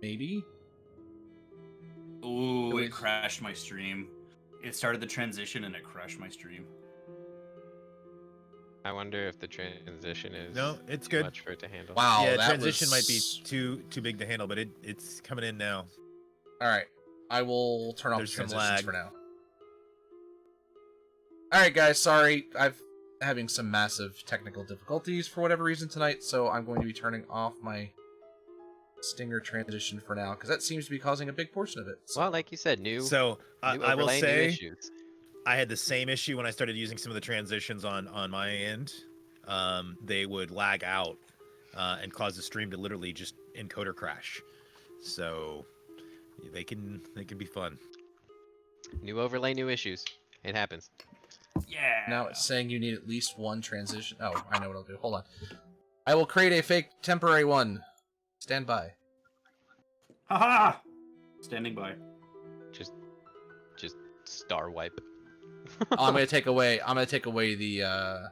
Maybe. Ooh, it crashed my stream. It started the transition and it crashed my stream. I wonder if the transition is No, it's too good. much for it to handle. Wow, Yeah, that transition was... might be too big to handle, but it's coming in now. All right, I will turn off There's the some transitions lag for now. All right, guys, sorry, I'm having some massive technical difficulties for whatever reason tonight, so I'm going to be turning off my Stinger transition for now because that seems to be causing a big portion of it. So. Well, like you said, new. So I will overlay, new say issues. I had the same issue when I started using some of the transitions on my end. They would lag out and cause the stream to literally just encoder crash. So they can be fun. New overlay, new issues. It happens. Yeah. Now it's saying you need at least one transition. Oh, I know what I'll do. Hold on. I will create a fake temporary one. Stand by. Haha! Standing by. Just star wipe. Oh, I'm gonna take away the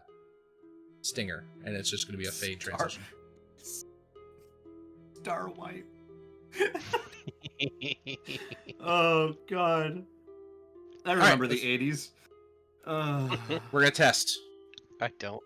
Stinger, and it's just gonna be a fade transition. Star White. Oh god. I remember the 80s. We're gonna test. I don't.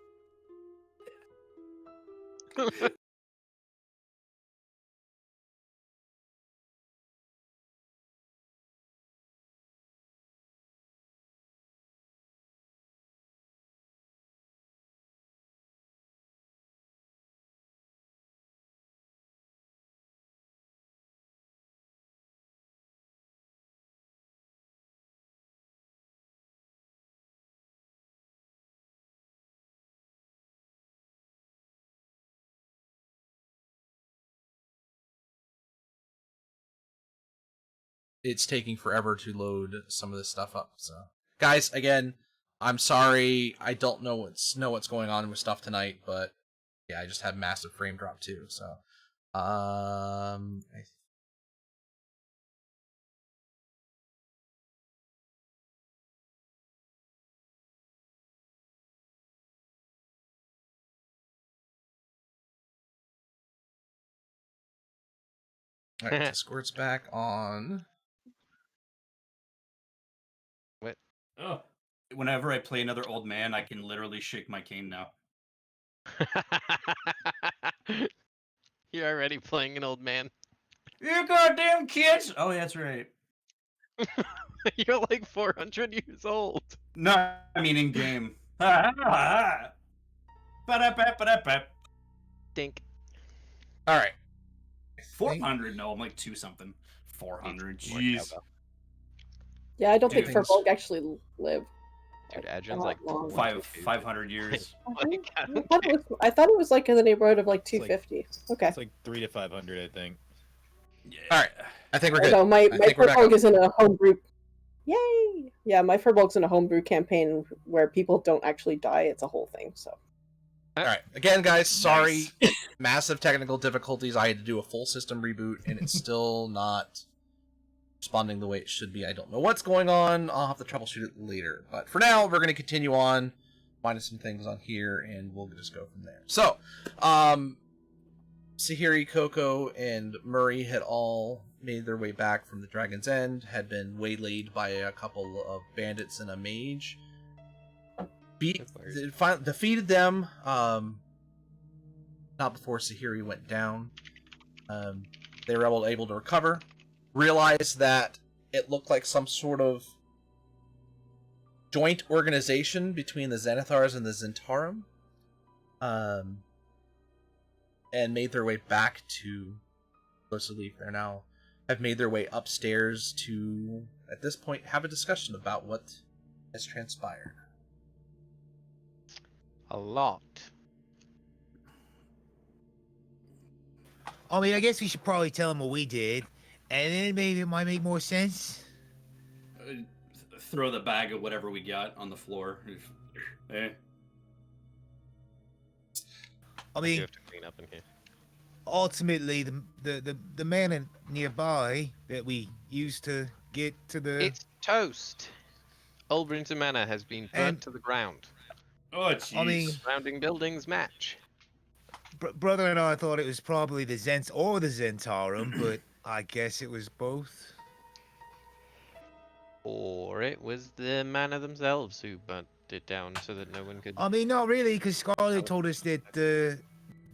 It's taking forever to load some of this stuff up. So, guys, again, I'm sorry. I don't know what's going on with stuff tonight, but yeah, I just had massive frame drop too. So, all right, Discord's back on. What? Oh. Whenever I play another old man, I can literally shake my cane now. You're already playing an old man. You goddamn kids! Oh, yeah, that's right. You're like 400 years old. No, I mean in game. Dink. All right. 400? No, I'm like 2 something. 400. Jeez. Yeah, I don't think Dude. Furbolg actually lived. Dude, Adrian's like long. 500 years. I thought it was like in the neighborhood of like 250. Okay. It's like 300 to 500, I think. Yeah. All right. I think we're good. So my I think we're back Furbolg up. is in a homebrew. Yay! Yeah, my Furbolg's in a homebrew campaign where people don't actually die. It's a whole thing. So. All right. Again, guys, sorry. Massive technical difficulties. I had to do a full system reboot, and it's still not responding the way it should be. I don't know what's going on. I'll have to troubleshoot it later. But for now, we're going to continue on, finding some things on here, and we'll just go from there. So, Sahiri, Coco, and Murray had all made their way back from the Dragon's End, had been waylaid by a couple of bandits and a mage. Defeated them, not before Sahiri went down. They were able to recover, realized that it looked like some sort of joint organization between the Xanathars and the Zentarum, and made their way back to Closeleaf. They now have made their way upstairs to, at this point, have a discussion about what has transpired. A lot. I mean, I guess we should probably tell him what we did, and then maybe it might make more sense. Throw the bag of whatever we got on the floor. Eh. I You mean, have to clean up in here. ultimately, the man nearby that we used to get to the It's toast. Old Brinton Manor has been burnt And- to the ground. Oh, jeez. I mean, Surrounding buildings match. brother and I thought it was probably the Zents or the Zentarum, but I guess it was both. Or it was the manor themselves who burnt it down so that no one could. I mean, not really, because Scarlet told us that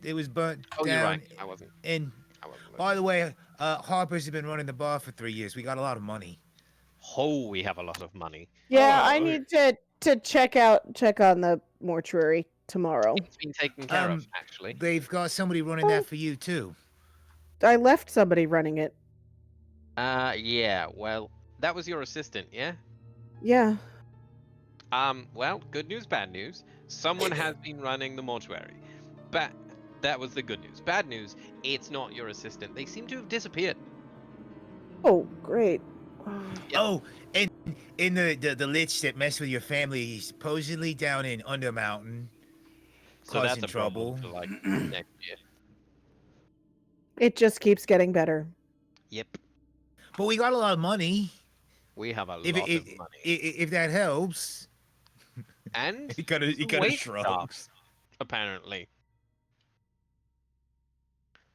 it was burnt Oh, down. you're right. I wasn't. And I wasn't. by the way, Harper's been running the bar for 3 years. We got a lot of money. Oh, we have a lot of money. Yeah, Oh, I okay. need to check on the mortuary tomorrow. It's been taken care of, Um, actually. They've got somebody running that for you too. I left somebody running it. Yeah. Well, that was your assistant, yeah? Yeah. Well, good news, bad news. Someone has been running the mortuary. That was the good news. Bad news, it's not your assistant. They seem to have disappeared. Oh, great. Yep. Oh, and in the lich that messed with your family, he's supposedly down in Undermountain, So that's causing a trouble. problem for, like, next year. It just keeps getting better. Yep. But we got a lot of money. We have a If lot it, of money. if that helps. And He kind of wait shrugs. staff, apparently.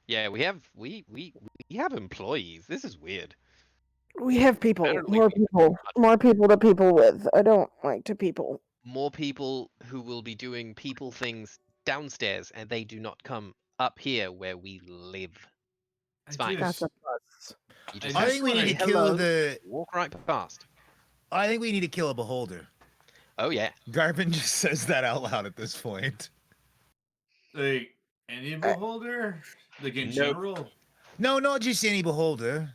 Yeah, we have employees. This is weird. We have people, Apparently more we have people, much- more people to people with. I don't like to people. More people who will be doing people things downstairs, and they do not come up here where we live. It's fine. That's a plus. You just I have think we to need say to kill hello, the. walk right past. I think we need to kill a beholder. Oh yeah. Garvin just says that out loud at this point. Like any beholder? Like in Nope. general? No, not just any beholder.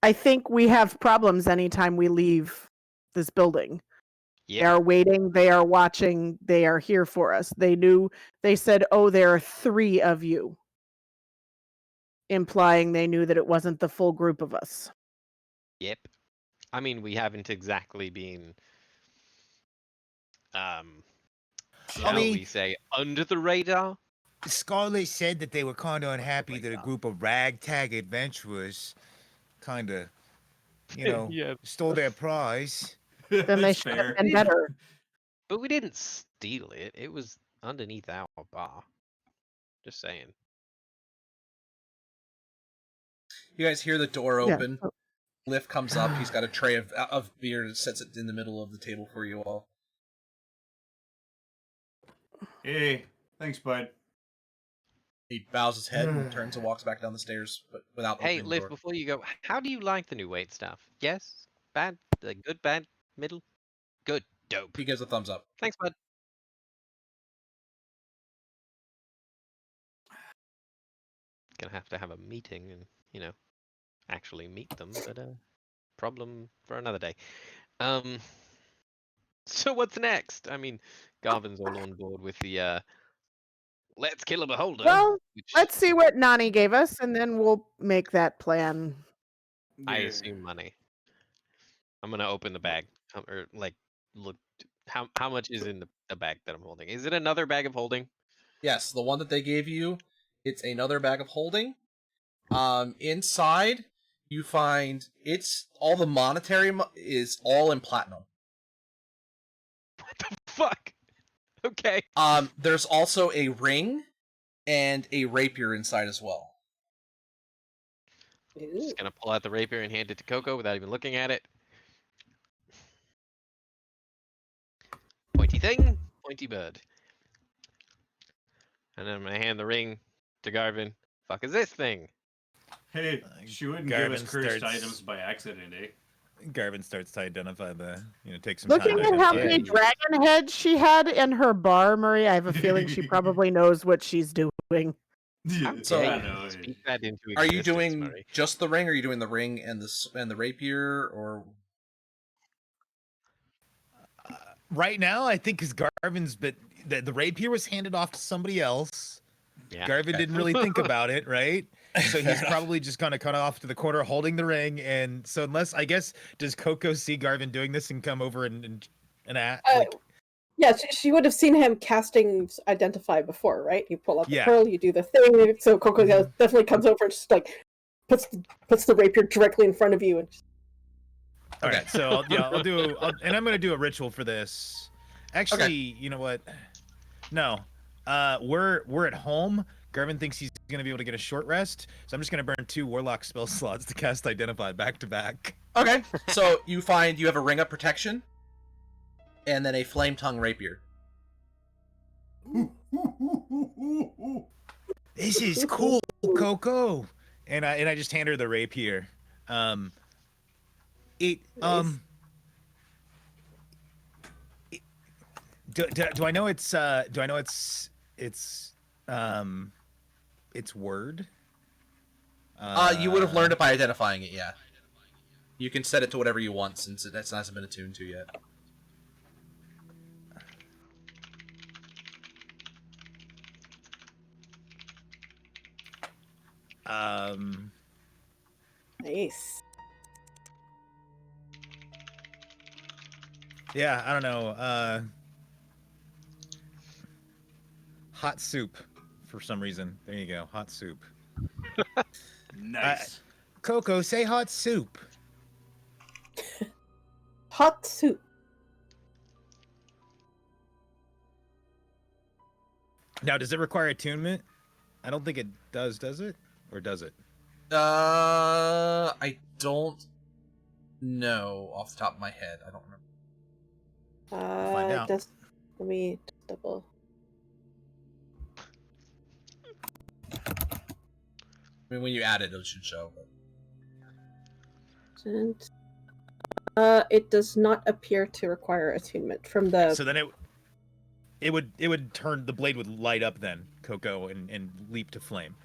I think we have problems anytime we leave this building. They Yeah. are waiting, they are watching, they are here for us. They said, oh, there are 3 of you. Implying they knew that it wasn't the full group of us. Yep. I mean, we haven't exactly been, shall mean- we say, under the radar. Scarlet said that they were kind of unhappy that a group of ragtag adventurers kind of, Yeah. stole their prize. Then they That's should fair. have been better. But we didn't steal it. It was underneath our bar. Just saying. You guys hear the door Yeah. open. Lift comes up. He's got a tray of beer and sets it in the middle of the table for you all. Hey, thanks, bud. He bows his head and turns and walks back down the stairs, but without Hey, opening the Liv, door. before you go, how do you like the new wait staff? Yes? Bad? Good, bad, middle? Good, dope. He gives a thumbs up. Thanks, bud. Gonna have to have a meeting and, actually meet them, but problem for another day. So what's next? I mean, Garvin's all on board with the let's kill a beholder. Well, which let's see what Nani gave us, and then we'll make that plan. I Yeah. assume money. I'm gonna open the bag, or like look. How much is in the bag that I'm holding? Is it another bag of holding? Yes, the one that they gave you, it's another bag of holding. Inside, you find it's all the monetary is all in platinum. What the fuck? Okay. There's also a ring and a rapier inside as well. Ooh. Just gonna pull out the rapier and hand it to Coco without even looking at it. Pointy thing, pointy bird. And then I'm gonna hand the ring to Garvin. Fuck is this thing? Hey, she wouldn't Garvin give us cursed starts- items by accident, eh? Garvin starts to identify take some Looking time. at to how identify- many dragon heads she had in her bar, Murray, I have a feeling she probably knows what she's doing. How So- dare I you know. speak that into Are you existence, doing Murray? just the ring? Or are you doing the ring and the rapier? Or Right now, I think because Garvin's, but the rapier was handed off to somebody else. Yeah. Garvin Okay. didn't really think about it, right? So Fair he's enough. probably just kind of cut off to the corner holding the ring. And so unless, I guess, does Coco see Garvin doing this and come over and act? Like, Yeah, she would have seen him casting Identify before, right? You pull out the Yeah. pearl, you do the thing, so Coco definitely comes over and just like puts the rapier directly in front of you and just, all right, so and I'm gonna do a ritual for this. Actually, you know what? No, we're at home. Garvin thinks he's gonna be able to get a short rest, so I'm just gonna burn 2 warlock spell slots to cast Identify back to back. Okay, so you find you have a ring of protection, and then a flame tongue rapier. This is cool, Coco. And I just hand her the rapier. It Nice. Do I know it's its word? You would have learned it by identifying it, yeah. You can set it to whatever you want since it hasn't been attuned to yet. Nice. Yeah, I don't know. Hot soup for some reason. There you go. Hot soup. Nice. Coco, say hot soup. Hot soup. Now, does it require attunement? I don't think it does it? Or does it? I don't know off the top of my head. I don't remember. Find out. Let me double. I mean, when you add it, it should show. But... it does not appear to require attunement from the. So then it would turn, the blade would light up then, Coco, and leap to flame.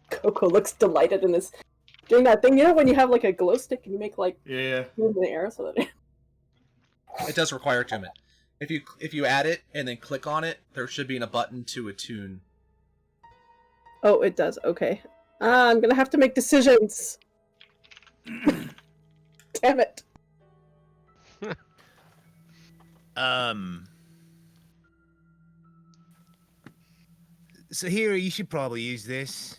Coco looks delighted and is doing that thing. You know when you have like a glow stick and you make like Yeah. move in the air so that It does require attunement. If you add it and then click on it, there should be a button to attune. Oh, it does. Okay. I'm gonna have to make decisions. Damn it. So here, you should probably use this.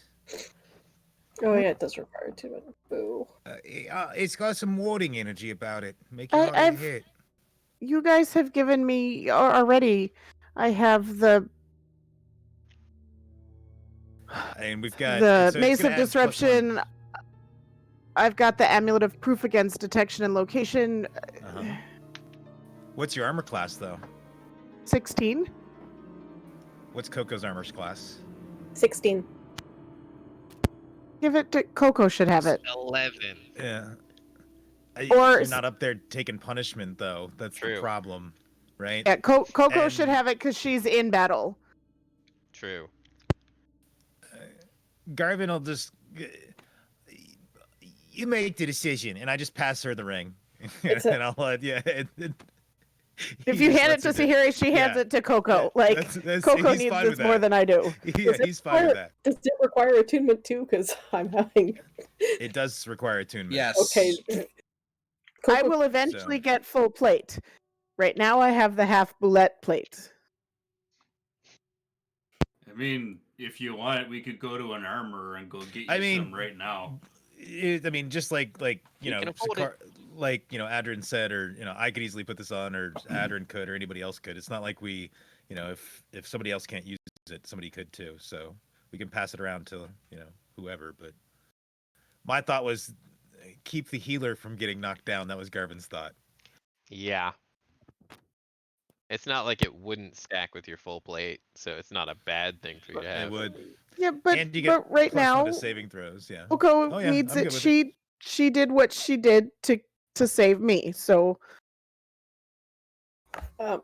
Oh yeah, it does require attunement. Boo. It's got some warding energy about it. Make it I- harder to I've- hit. You guys have given me already. I have the And we've got the so it's Mace gonna of add +1. Disruption. I've got the Amulet of Proof Against Detection and Location. Uh-huh. What's your armor class though? 16. What's Coco's armor class? 16. Give it to Coco. Should have it. 11. Yeah. Or You're s- not up there taking punishment though. That's the True. problem, right? Yeah, Coco And- should have it because she's in battle. True. Garvin will just you make the decision, and I just pass her the ring, It's and I'll let If you hand it to Sahiri, she hands it to Coco. Like Coco he's needs fine this with more that. than I do. Yeah, he's fine with that. Does it require attunement too? Because I'm having. It does require attunement. Yes. Okay. I Coco- will eventually So- get full plate. Right now, I have the half boulette plate. I mean, if you want, we could go to an armor and go get you I mean, some right now. I mean, just like you You know, can afford Sakar- like Adrian said, or I could easily put this on, or Adrian could, or anybody else could. It's not like we, if somebody else can't use it, somebody could too. So we can pass it around to whoever. But my thought was keep the healer from getting knocked down. That was Garvin's thought. Yeah. It's not like it wouldn't stack with your full plate, so it's not a bad thing for you to It have. would. Yeah, but And you get right +1 now, to saving throws. Yeah. Coco Oh, yeah, needs I'm it. good with She did what she did to save me. So That's why I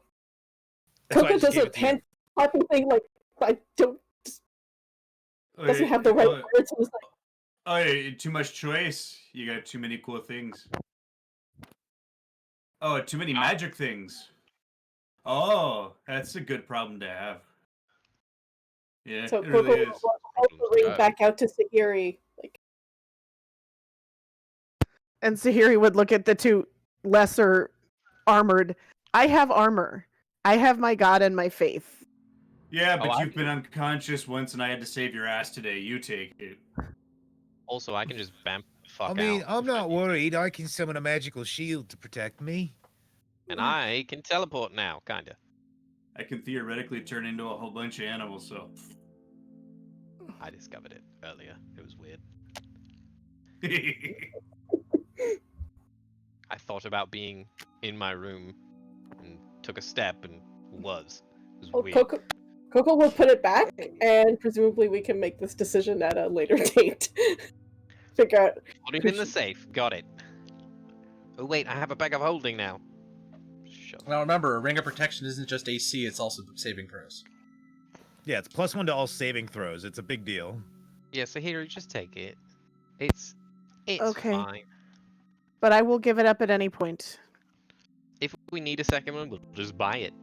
Coco just does gave a it to you. hand clapping thing like I don't doesn't have the right Oh, words. So it's like, oh, yeah, too much choice. You got too many cool things. Oh, too many magic things. Oh, that's a good problem to have. Yeah, so it Coco really will is. hold the ring Right. back out to Sahiri. Like, and Sahiri would look at the two lesser armored. I have armor. I have my god and my faith. Yeah, but I you've been unconscious once, and I had to save your ass today. You take it. Also, I can just bamf the fuck I mean, out. I'm if I not need to. worried. I can summon a magical shield to protect me. And I can teleport now, kinda. I can theoretically turn into a whole bunch of animals. So. I discovered it earlier. It was weird. I thought about being in my room and took a step and was. It was Oh, weird. Coco will put it back, and presumably we can make this decision at a later date. Figure out. Put it in the safe. Got it. Oh wait, I have a bag of holding now. Shut Now remember, a ring of protection isn't just AC; it's also saving throws. Yeah, it's +1 to all saving throws. It's a big deal. Yeah, so here, just take it. It's Okay. fine. But I will give it up at any point. If we need a second one, we'll just buy it.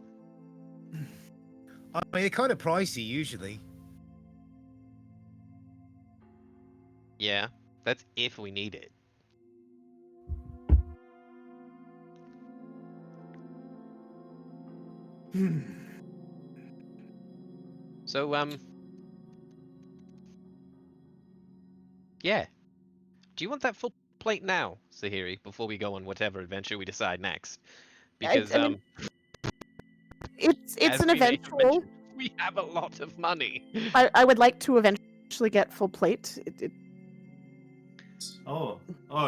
I mean, they're kind of pricey usually. Yeah, that's if we need it. So, yeah. Do you want that full plate now, Sahiri, before we go on whatever adventure we decide next? Because, I mean, it's as an we may have eventual. mentioned, we have a lot of money. I would like to eventually get full plate. Oh,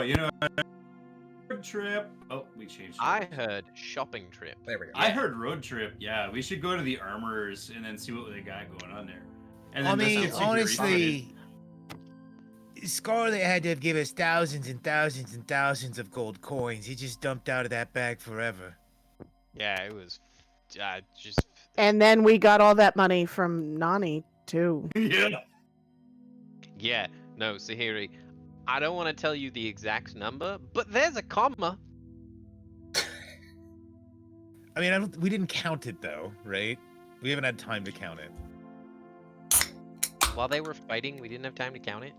you know, road trip. Oh, we changed. I it. heard shopping trip. There we go. I heard road trip. Yeah, we should go to the armorers and then see what they got going on there. And I then mean, let's get Sahiri honestly, Scarlet had to give us thousands and thousands and thousands of gold coins. He just dumped out of that bag forever. Yeah, it was just. And then we got all that money from Nani too. fitted. Yeah. Yeah, no, Sahiri, I don't want to tell you the exact number, but there's a comma. I mean, we didn't count it though, right? We haven't had time to count it. While they were fighting, we didn't have time to count it.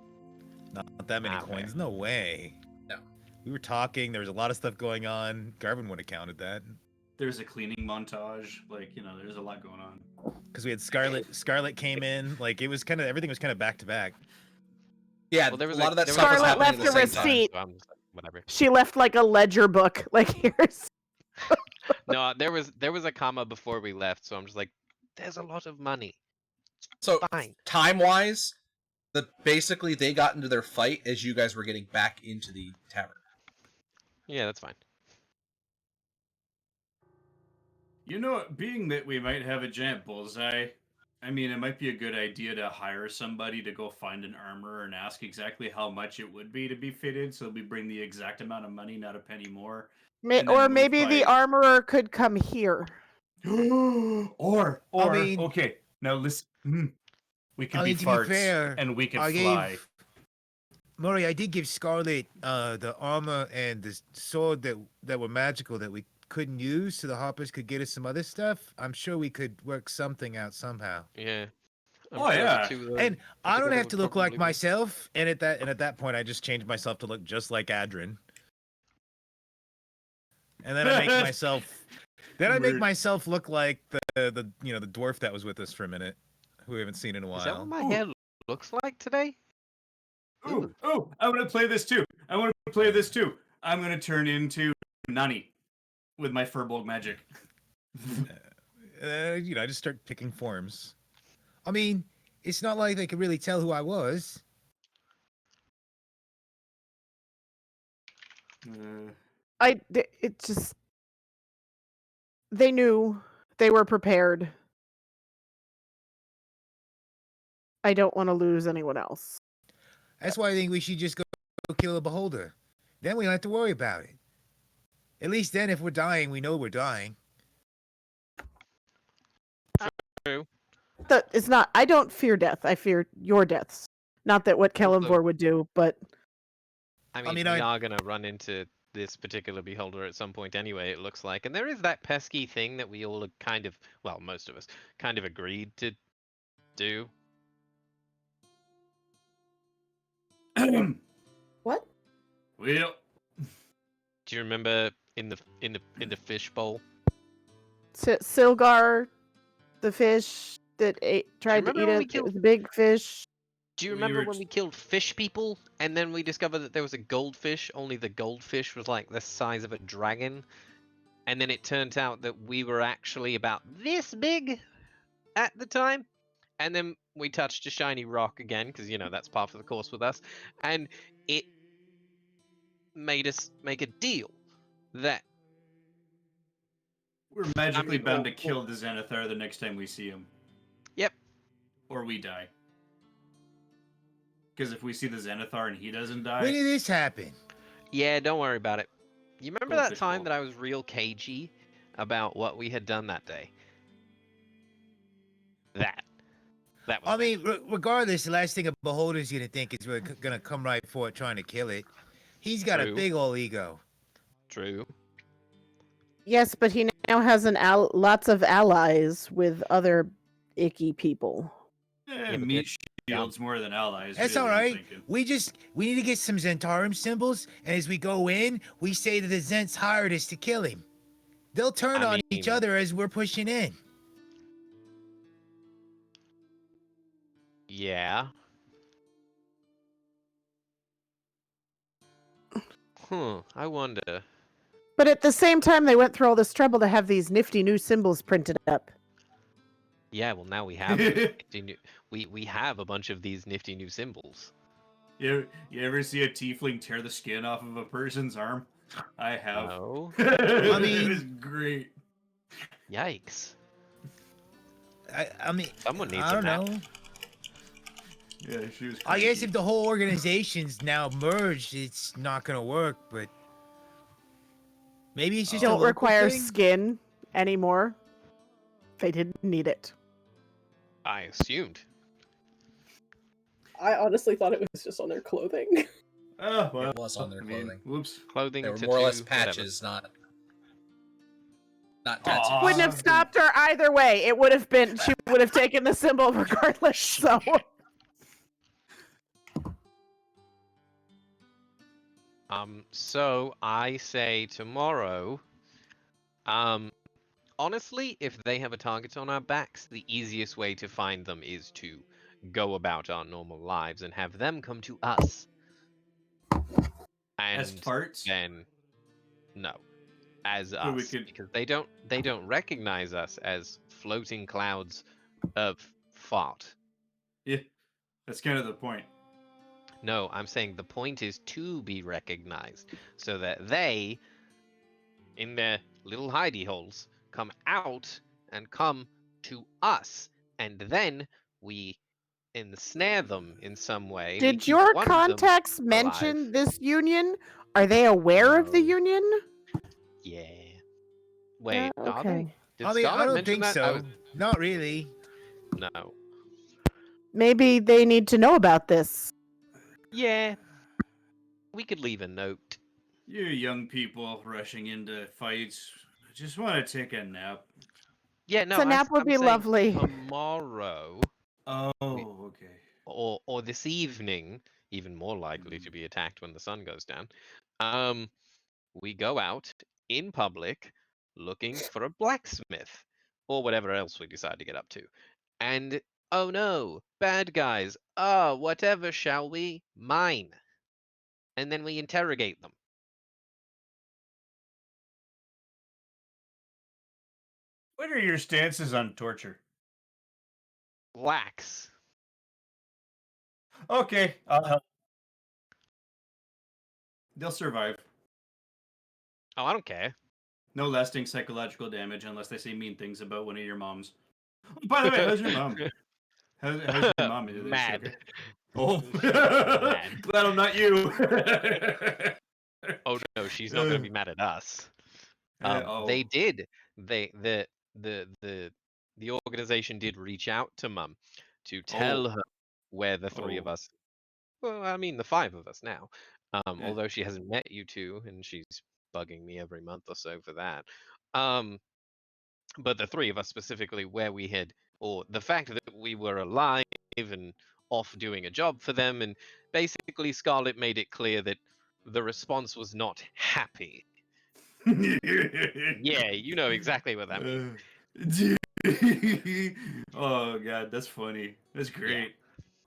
Not that many Ah, fair. coins. No way. No. We were talking. There was a lot of stuff going on. Garvin would have counted that There's a cleaning montage. Like, you know, there's a lot going on. because we had Scarlet. Scarlet came in. Like it was kind of everything was kind of back to back. Yeah, Well, there was a lot of that there stuff was Scarlet happening at left the a same time. receipt. So I'm just like, whatever. She left like a ledger book. Like here's. No, there was a comma before we left, so I'm just like, there's a lot of money. So Fine. time-wise, basically they got into their fight as you guys were getting back into the tavern. Yeah, that's fine. You know, being that we might have a giant bullseye, I mean, it might be a good idea to hire somebody to go find an armor and ask exactly how much it would be to be fitted, so we bring the exact amount of money, not a penny more. And then Or we'll maybe the fight. armorer could come here. or I mean- okay, now listen. We can I be mean, to be farts fair, and we can I fly. gave Murray. I did give Scarlet the armor and the sword that were magical that we couldn't use, so the Hoppers could get us some other stuff. I'm sure we could work something out somehow. Yeah. Oh, yeah. And I don't together have would to look like probably work. myself. And at that point, I just changed myself to look just like Adrin. And then I make myself. Then I make Weird. myself look like the the dwarf that was with us for a minute, who we haven't seen in a Is that what while. my hair looks like today? Ooh, I want to play this too. I'm going to turn into Nani with my Furbolg magic. I just start picking forms. I mean, it's not like they could really tell who I was. It just. They knew. They were prepared. I don't want to lose anyone else. That's why I think we should just go kill a beholder. Then we don't have to worry about it. At least then, if we're dying, we know we're dying. It's not. I don't fear death. I fear your deaths. Not that what Also- Kellenvor would do, but I mean, mean, we I- are gonna run into this particular beholder at some point anyway, it looks like. And there is that pesky thing that we all kind of, well, most of us, kind of agreed to do. What? Well, Do you remember in the fish bowl? Silgar, the fish that tried to remember eat when we it, killed- it was a big fish. Do you We remember were when we killed fish people and then we discovered that there was a goldfish, only the goldfish was like the size of a dragon? and then it turned out that we were actually about this big at the time, and then we touched a shiny rock again because that's part of the course with us, and it made us make a deal that We're magically mean, bound or- to kill the Xanathar the next time we see him. Yep. Or we die. Because if we see the Xanathar and he doesn't die, When did this happen? Yeah, don't worry about it. You remember that Goldfish time bowl. that I was real cagey about what we had done that day? That was I that. mean, regardless, the last thing a beholder's gonna think is we're gonna come right for it, trying to kill it. He's got True. a big ol' ego. True. Yes, but he now has lots of allies with other icky people. but meat shields more than allies. That's really, all I'm right. thinking. We need to get some Zentarum symbols, and as we go in, we say that the Zents hired us to kill him. They'll turn I on each mean- other as we're pushing in. Yeah. I wonder. But at the same time, they went through all this trouble to have these nifty new symbols printed up. Yeah, well now we have nifty new, we have a bunch of these nifty new symbols. You ever see a tiefling tear the skin off of a person's arm? I have. No. I mean- it was great. Yikes. I mean, Someone needs I a don't nap. know. Yeah, she was. I guess cranky. if the whole organization's now merged, it's not gonna work. But maybe it's just a Don't local require thing? skin anymore. They didn't need it. I assumed. I honestly thought it was just on their clothing. Oh, well, It was on their I mean, clothing. whoops. Clothing, They were more or less tattoo, whatever. patches, not Aw. tattoos. Wouldn't have stopped her either way. It would have been, she would have taken the symbol regardless. So So I say tomorrow. Honestly, if they have a target on our backs, the easiest way to find them is to go about our normal lives and have them come to us. And As farts? then, no, as Or we us, could- because they don't recognize us as floating clouds of fart. Yeah, that's kind of the point. No, I'm saying the point is to be recognized so that they, in their little hidey holes, come out and come to us, and then we ensnare them in some way. we did keep your one of them contacts mention alive. this union? Are they aware of the No. union? Yeah. Wait, are they? okay. Did I mean, I Scarlet don't mention think that? so. Not really. No. Maybe they need to know about this. Yeah. We could leave a note. You young people rushing into fights. I just want to take a nap. Yeah, no. So nap would I'm be saying lovely. Tomorrow. Oh, okay. Or this evening, even more likely to be attacked when the sun goes down. We go out in public looking for a blacksmith or whatever else we decide to get up to. And oh no, bad guys. Whatever shall we? Mine. And then we interrogate them. What are your stances on torture? Lax. Okay, I'll help. They'll survive. Oh, I don't care. No lasting psychological damage unless they say mean things about one of your moms. By the way, how's your mom? How's your mom into this? Mad. Okay. Oh, Mad. glad I'm not you. Oh no, she's not gonna be mad at us. They did. The organization did reach out to Mum to tell her where the three of Oh. us. Well, I mean the five of us now. Yeah. Although she hasn't met you two, and she's bugging me every month or so for that. But the three of us specifically, where we had, or the fact that we were alive and off doing a job for them, and basically Scarlet made it clear that the response was not happy. Yeah, you know exactly what that means. Oh god, that's funny. That's great.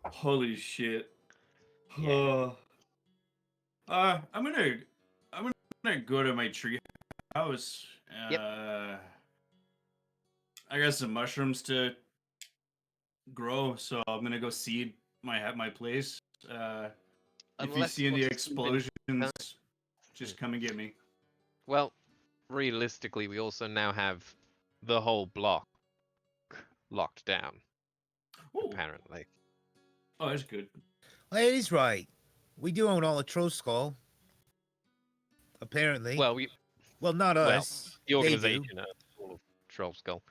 Holy shit. Yeah. I'm gonna go to my tree house Yep. I got some mushrooms to grow, so I'm gonna go seed my place. If you Unless see any you're explosions, seeding- just come and get me. Well, realistically, we also now have the whole block locked down, Oh, apparently. oh, that's good. Well, it is right. We do own all of Trollskull. Apparently. Well, we Well, not well, us. the They do. organization of all of Trollskull,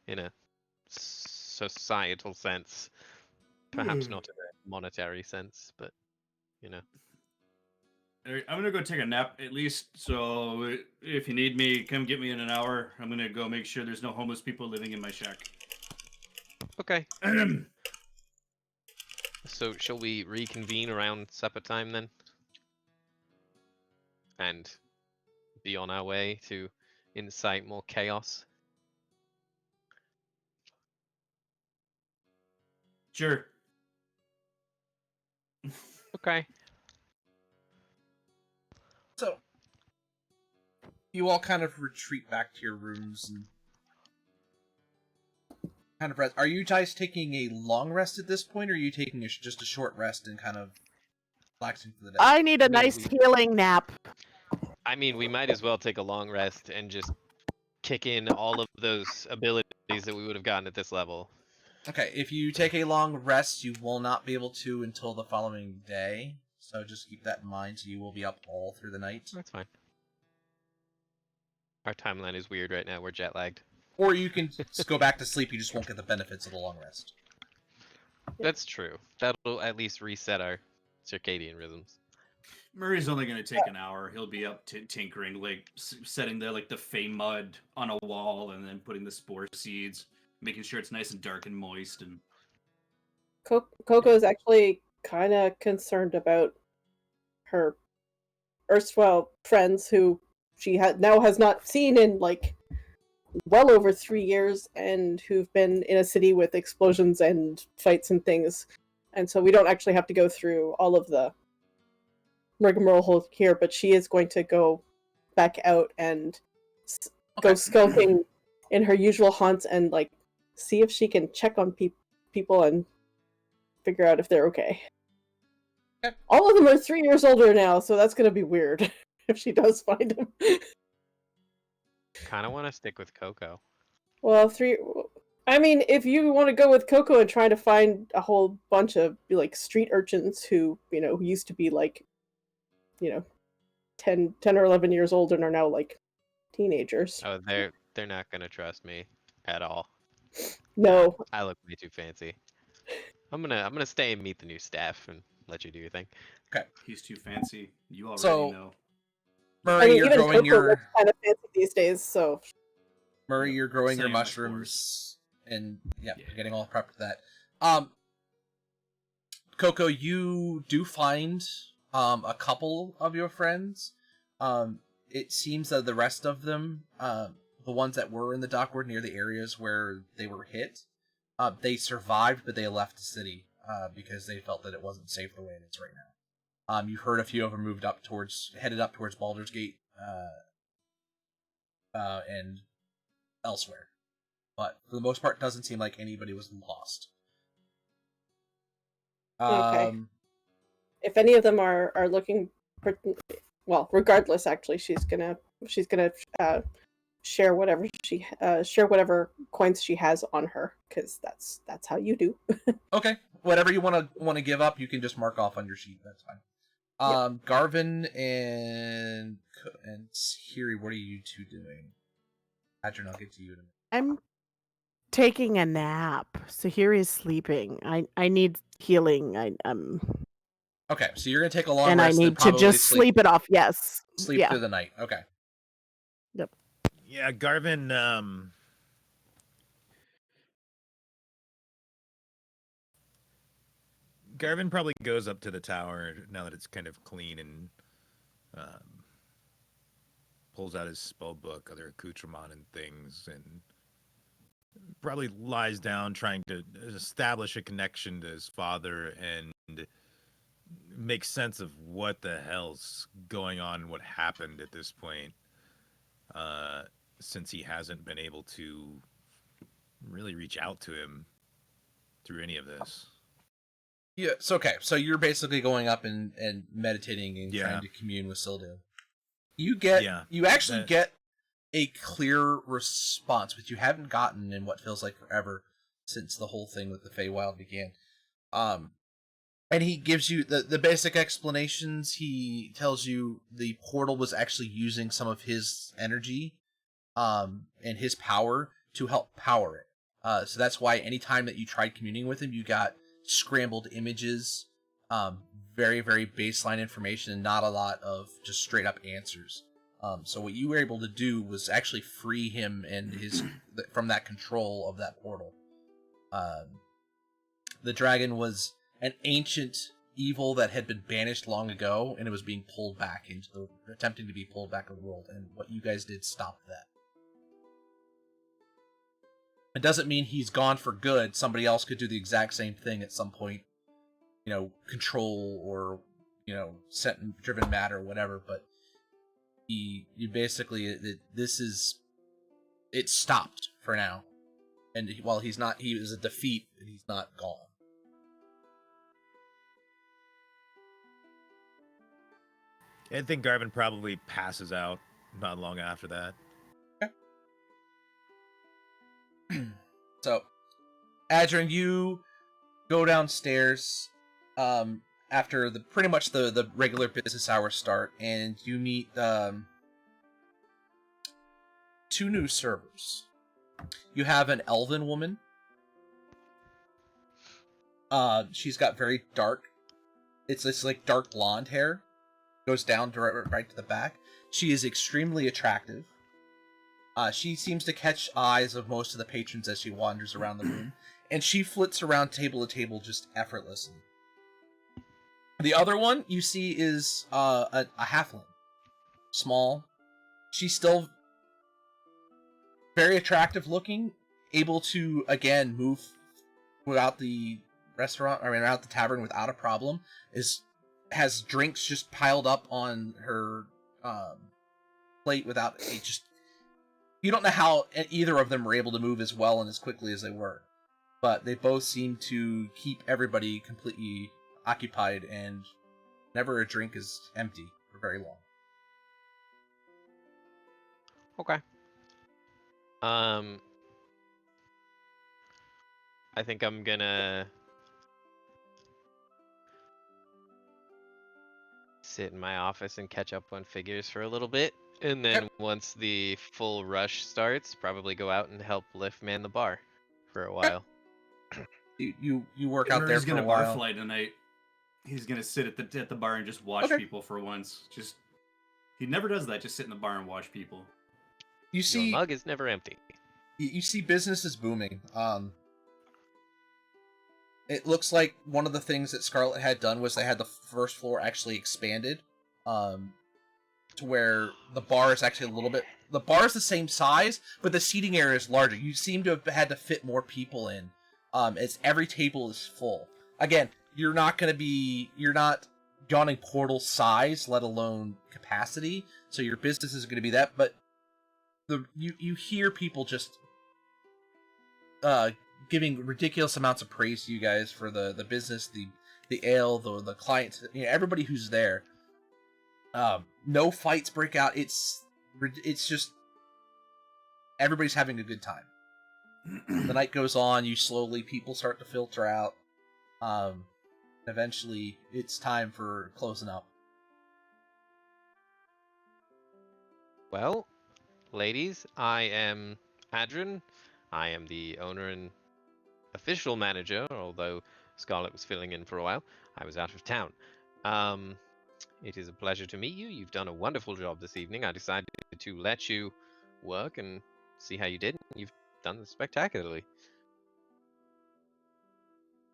in a societal sense, perhaps not in a monetary sense, but you know. Alright, I'm gonna go take a nap at least. So if you need me, come get me in an hour. I'm gonna go make sure there's no homeless people living in my shack. Okay. So shall we reconvene around supper time then? And be on our way to incite more chaos? Sure. Okay. So, you all kind of retreat back to your rooms and kind of rest. Are you guys taking a long rest at this point, or are you taking just a short rest and kind of relaxing for the day? I need a I mean, nice we- healing nap. I mean, we might as well take a long rest and just kick in all of those abilities that we would have gotten at this level. Okay, if you take a long rest, you will not be able to until the following day. So just keep that in mind. So you will be up all through the night. That's fine. Our timeline is weird right now. We're jet lagged. Or you can just go back to sleep. You just won't get the benefits of the long rest. That's true. That'll at least reset our circadian rhythms. Murray's only gonna take an hour. He'll be up tinkering, like setting the fey mud on a wall, and then putting the spore seeds, making sure it's nice and dark and moist. And Coco is actually kind of concerned about her erstwhile friends who she now has not seen in like well over 3 years, and who've been in a city with explosions and fights and things, and so we don't actually have to go through all of the rigmarole here. But she is going to go back out and go skulking in her usual haunts and like see if she can check on people and figure out if they're okay. Okay. All of them are 3 years older now, so that's gonna be weird if she does find them. Kind of want to stick with Coco. Well, I mean, if you want to go with Coco and try to find a whole bunch of like street urchins who who used to be like 10 or 11 years old and are now like teenagers. Oh, they're not gonna trust me at all. No. I look way too fancy. I'm gonna stay and meet the new staff and let you do your thing. he's too fancy. You already So- know. Murray, I mean, you're even growing Coco your looks kind of fancy these days, so Murray, Yep, you're growing your setting my mushrooms, and yeah, Yeah. you're getting all prepped for that. Coco, you do find a couple of your friends. It seems that the rest of them, the ones that were in the dock were near the areas where they were hit. They survived, but they left the city because they felt that it wasn't safe the way it is right now. You've heard a few of them headed up towards Baldur's Gate, and elsewhere. But for the most part, it doesn't seem like anybody was lost. Okay. If any of them are looking for, well, regardless, actually, she's gonna share whatever coins she has on her, because that's how you do. Okay, whatever you want to give up, you can just mark off on your sheet. That's fine. Garvin and Hiri, what are you two doing? Adrian, I'll get to you in a minute. I'm taking a nap. Sahiri's sleeping. I need healing. I'm Okay, so you're gonna take a long and I rest need and to probably just sleep it off. Yes. sleep yeah. through the night. Okay. Yeah, Garvin. Garvin probably goes up to the tower now that it's kind of clean and pulls out his spell book, other accoutrement and things, and probably lies down trying to establish a connection to his father and make sense of what the hell's going on and what happened at this point. since he hasn't been able to really reach out to him through any of this. Yeah, so okay. So you're basically going up and meditating and Yeah. trying to commune with Sildu. Yeah, You actually that- get a clear response, which you haven't gotten in what feels like forever since the whole thing with the Feywild began. And he gives you the basic explanations. He tells you the portal was actually using some of his energy, and his power to help power it. So that's why anytime that you tried communing with him, you got scrambled images, very, very baseline information, and not a lot of just straight up answers. So what you were able to do was actually free him and his from that control of that portal. The dragon was an ancient evil that had been banished long ago, and it was being pulled back attempting to be pulled back in the world, and what you guys did stopped that. It doesn't mean he's gone for good. Somebody else could do the exact same thing at some point, control or, driven matter or whatever, but you basically, it stopped for now. And while he was a defeat, he's not gone. I think Garvin probably passes out not long after that. So, Adrian, you go downstairs after pretty much the regular business hours start, and you meet two new servers. You have an elven woman. She's got very dark. It's like dark blonde hair, goes down right to the back. She is extremely attractive. She seems to catch eyes of most of the patrons as she wanders around the room, and she flits around table to table just effortlessly. The other one you see is a halfling, small. She's still very attractive looking, able to again move without the out the tavern without a problem. Has drinks just piled up on her plate without you don't know how either of them were able to move as well and as quickly as they were, but they both seem to keep everybody completely occupied, and never a drink is empty for very long. Okay. I think I'm gonna sit in my office and catch up on figures for a little bit, and then once the full rush starts, probably go out and help Lift man the bar for a while. You work out there He's for gonna a while. barfly tonight. He's gonna sit at the bar and just watch Okay. people for once. He never does that. Just sit in the bar and watch people. You Your see, mug is never empty. you see business is booming. It looks like one of the things that Scarlet had done was they had the first floor actually expanded, to where the bar is actually the bar is the same size, but the seating area is larger. You seem to have had to fit more people in, as every table is full. Again, you're not Yawning Portal size, let alone capacity, so your business is going to be that, but you hear people just giving ridiculous amounts of praise to you guys for the business, the ale, the clients, everybody who's there. No fights break out. It's just everybody's having a good time. The night goes on. People start to filter out. Eventually, it's time for closing up. Well, ladies, I am Adrian. I am the owner and official manager, although Scarlet was filling in for a while. I was out of town. It is a pleasure to meet you. You've done a wonderful job this evening. I decided to let you work and see how you did. You've done spectacularly.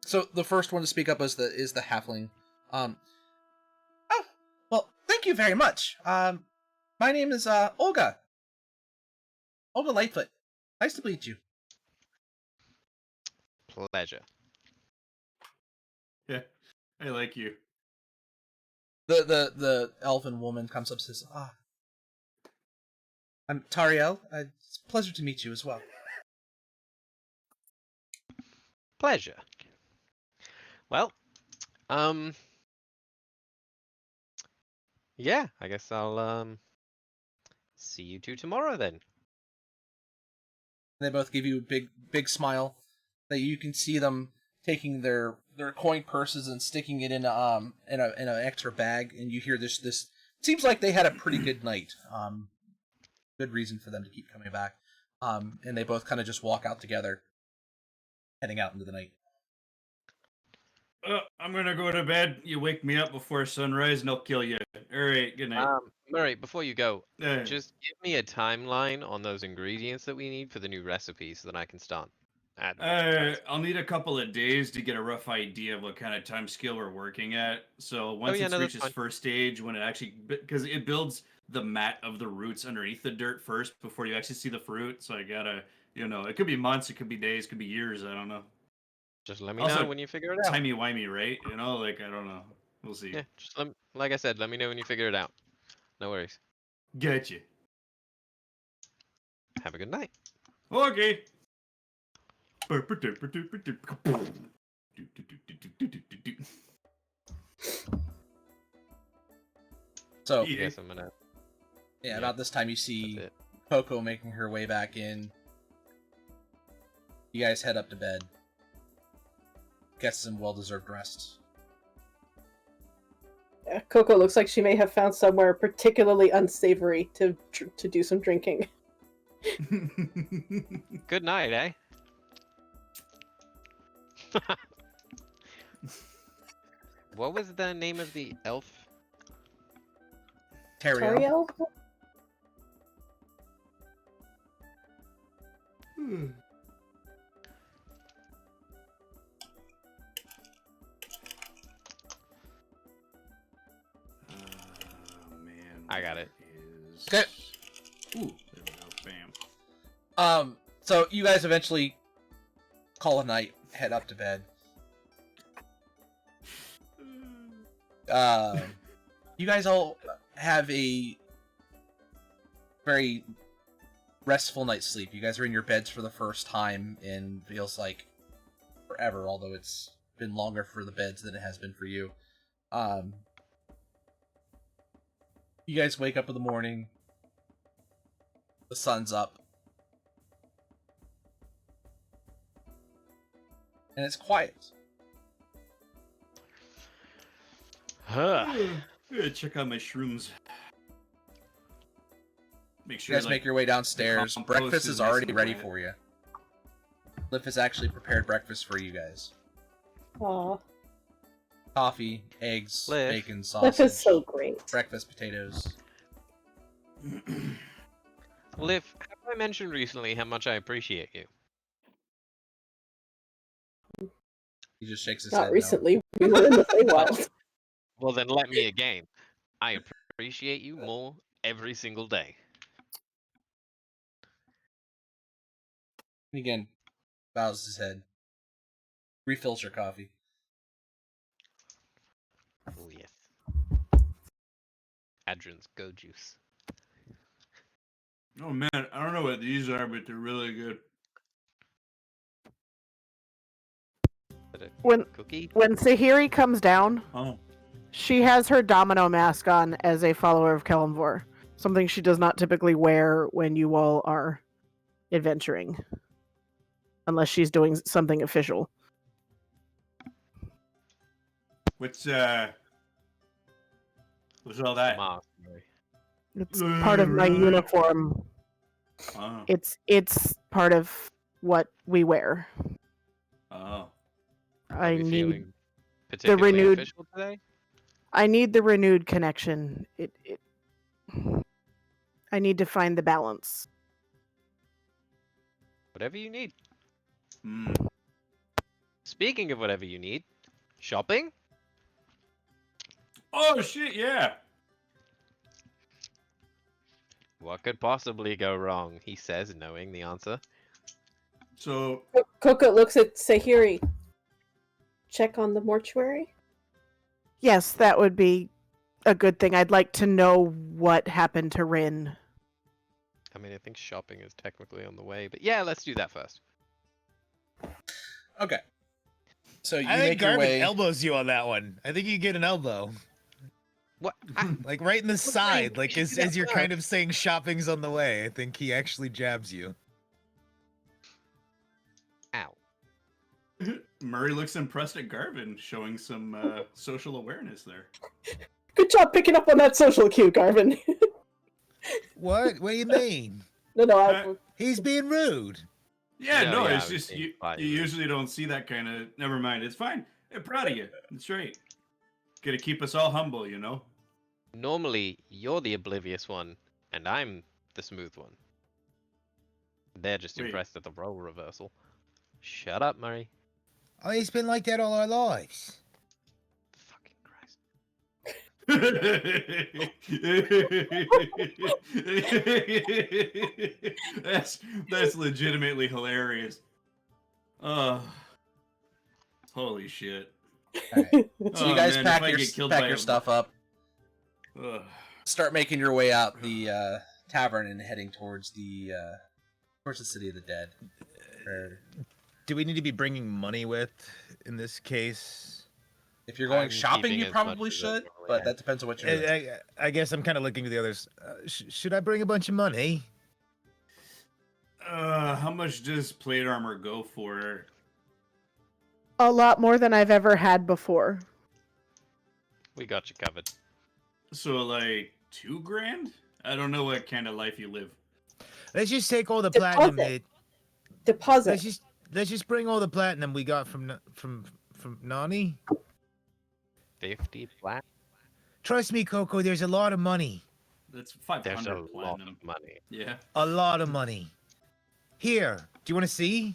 So the first one to speak up is the halfling. Oh, well, thank you very much. My name is Olga. Olga Lightfoot. Nice to meet you. Pleasure. Yeah, I like you. The elven woman comes up and says, I'm Tariel. It's a pleasure to meet you as well. Pleasure. Well, yeah, I guess I'll see you two tomorrow then. They both give you a big smile. That you can see them taking their coin purses and sticking it in an extra bag, and you hear this. It seems like they had a pretty good night. Good reason for them to keep coming back. And they both kind of just walk out together, heading out into the night. I'm gonna go to bed. You wake me up before sunrise, and I'll kill you. All right, good night. Murray, before you go, Uh, just give me a timeline on those ingredients that we need for the new recipe so that I can start adding. I'll need a couple of days to get a rough idea of what kind of time scale we're working at. So once yeah, it no, that's reaches fine. first stage, when it actually, because it builds the mat of the roots underneath the dirt first before you actually see the fruit. So I gotta, it could be months, it could be days, it could be years. I don't know. Just let me Also, know when you figure it out. Timey wimey, right? Like I don't know. We'll see. Yeah, just like I said, let me know when you figure it out. No worries. Gotcha. Have a good night. Okay. So I guess I'm gonna. yeah, about this time you That's see it. Coco making her way back in. You guys head up to bed. Get some well-deserved rest. Coco looks like she may have found somewhere particularly unsavory to do some drinking. Good night, eh? What was the name of the elf? Tariel. Tariel? Man. I got it. Is... Okay. Ooh, there we go. Bam. So you guys eventually call a night, head up to bed. You guys all have a very restful night's sleep. You guys are in your beds for the first time in feels like forever, although it's been longer for the beds than it has been for you. You guys wake up in the morning. The sun's up. And it's quiet. Yeah, check out my shrooms. Make You sure guys make your way downstairs. compost Breakfast is is nice already and ready wet. for you. Liv has actually prepared breakfast for you guys. Aw, Coffee, eggs, Liv. bacon, this sausage, is so great. breakfast potatoes. Liv, have I mentioned recently how much I appreciate you? He just shakes his Not head. recently. We were in the Feywild. Well, then let me again. I appreciate you more every single day. No. Again, bows his head. Refills your coffee. Oh, yes. Adrian's Go Juice. Oh man, I don't know what these are, but they're really good. Is that a When cookie? Sahiri comes down, Oh. she has her domino mask on as a follower of Kalimvor. Something she does not typically wear when you all are adventuring. Unless she's doing something official. What's all that? Mask, Murray. It's part of my uniform. Oh. It's part of what we wear. Oh. I Are we need feeling particularly renewed- official today? I need the renewed connection. I need to find the balance. Whatever you need. Mm. Speaking of whatever you need, shopping? Oh shit! Yeah. What could possibly go wrong? He says, knowing the answer. So Coco looks at Sahiri. Check on the mortuary? Yes, that would be a good thing. I'd like to know what happened to Rin. I mean, I think shopping is technically on the way, but yeah, let's do that first. Okay. So you I think make your Garvin way. elbows you on that one. I think you get an elbow, What? like right in the side, like we should as do you're that kind of saying shopping's on the way. I think he actually jabs you. Ow. Murray looks impressed at Garvin, showing some social awareness there. Good job picking up on that social cue, Garvin. What? What do you mean? No, He's being rude. Yeah, No, no, yeah, it's I was just being you funny. usually don't see that kind of. Never mind, it's fine. I'm proud of you. It's right. Gotta keep us all humble, you know. Normally, you're the oblivious one, and I'm the smooth one. They're just Wait. impressed at the role reversal. Shut up, Murray. Oh, he's been like that all our lives. Fucking Christ. that's legitimately hilarious. Holy shit. Alright. So you Oh, guys man, if pack I your get killed by a- stuff up, Ugh. start making your way out the tavern and heading towards the city of the dead. Or Do we need to be bringing money with in this case? if you're going I'm shopping, keeping you as much probably as I should, normally but have. that depends on what you're doing. I guess I'm kind of looking to the others. Should I bring a bunch of money? How much does plate armor go for? A lot more than I've ever had before. We got you covered. So like $2,000? I don't know what kind of life you live. Let's just take all the Deposit. platinum. That, Deposit. let's just bring all the platinum we got from Nani. 50 flat? Trust me, Coco. There's a lot of money. That's 500 There's a lot platinum. of money. Yeah. A lot of money. Here. Do you want to see?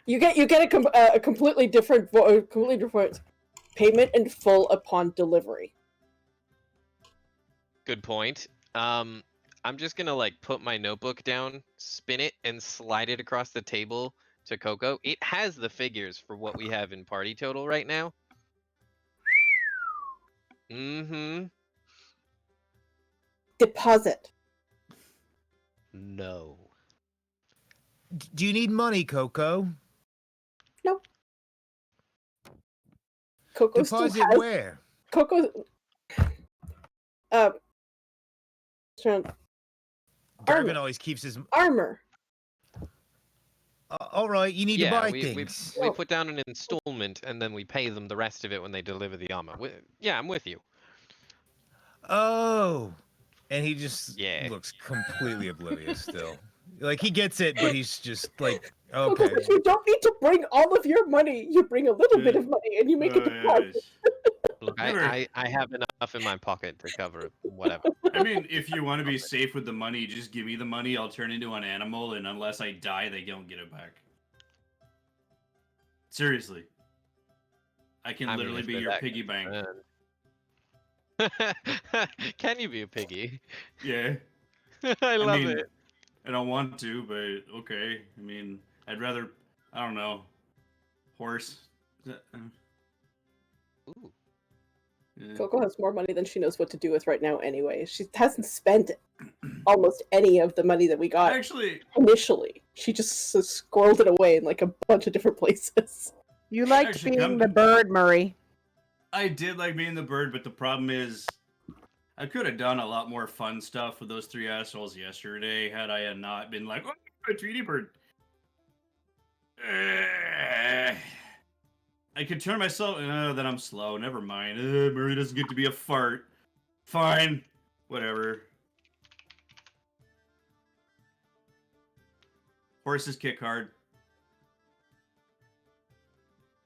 You get a completely different payment in full upon delivery. Good point. I'm just gonna like put my notebook down, spin it, and slide it across the table to Coco. It has the figures for what we have in party total right now. Mm-hmm. Deposit. No. Do you need money, Coco? Coco still Deposit has where? Coco. Garvin Garvin always keeps his. armor. All right, you need to Yeah, buy we things. No. put down an installment and then we pay them the rest of it when they deliver the armor. Yeah, I'm with you. Oh, and he just Yeah. Looks completely oblivious still. Like he gets it, but he's just like, Coco, okay. you don't need to bring all of your money. You bring a little bit of money and you make a deposit. Look, Never- I have enough in my pocket to cover whatever. I mean, if you want to be safe with the money, just give me the money. I'll turn into an animal, and unless I die, they don't get it back. Seriously. I can I mean, literally if be they're your that piggy bank. concerned. Can you be a piggy? Yeah. I love mean, it. I don't want to, but okay. I mean, I'd rather, I don't know, horse. Is that, Ooh. yeah. Coco has more money than she knows what to do with right now anyway. She hasn't spent almost any of the money that we got Actually, initially. She just squirreled it away in like a bunch of different places. You liked Actually, being come- the bird, Murray. I did like being the bird, but the problem is, I could have done a lot more fun stuff with those three assholes yesterday had I had not been like, oh, a Tweety bird. I could turn myself. Then I'm slow. Never mind. Murray doesn't get to be a fart. Fine. Whatever. Horses kick hard.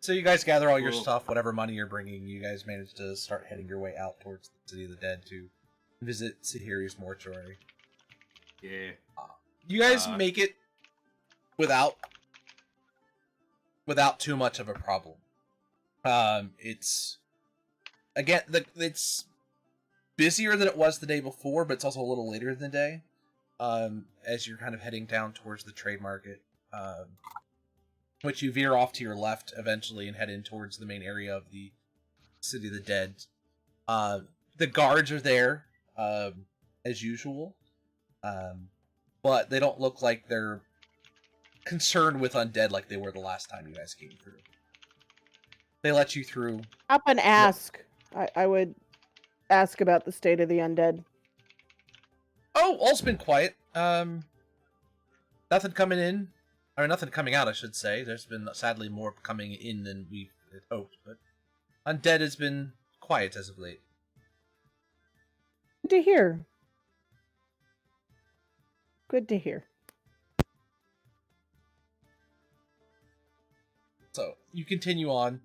So you guys gather all your Cool. stuff, whatever money you're bringing. You guys manage to start heading your way out towards the City of the Dead to visit Sahiri's mortuary. Yeah. You guys Uh, make it without too much of a problem. It's again it's busier than it was the day before, but it's also a little later in the day. As you're kind of heading down towards the trade market, which you veer off to your left eventually and head in towards the main area of the City of the Dead. The guards are there, as usual. But they don't look like they're concerned with undead like they were the last time you guys came through. They let you through. Up and ask. I would ask about the state of the undead. Oh, all's been quiet. Nothing coming in, or nothing coming out, I should say. There's been sadly more coming in than we had hoped, but undead has been quiet as of late. Good to hear. Good to hear. So you continue on.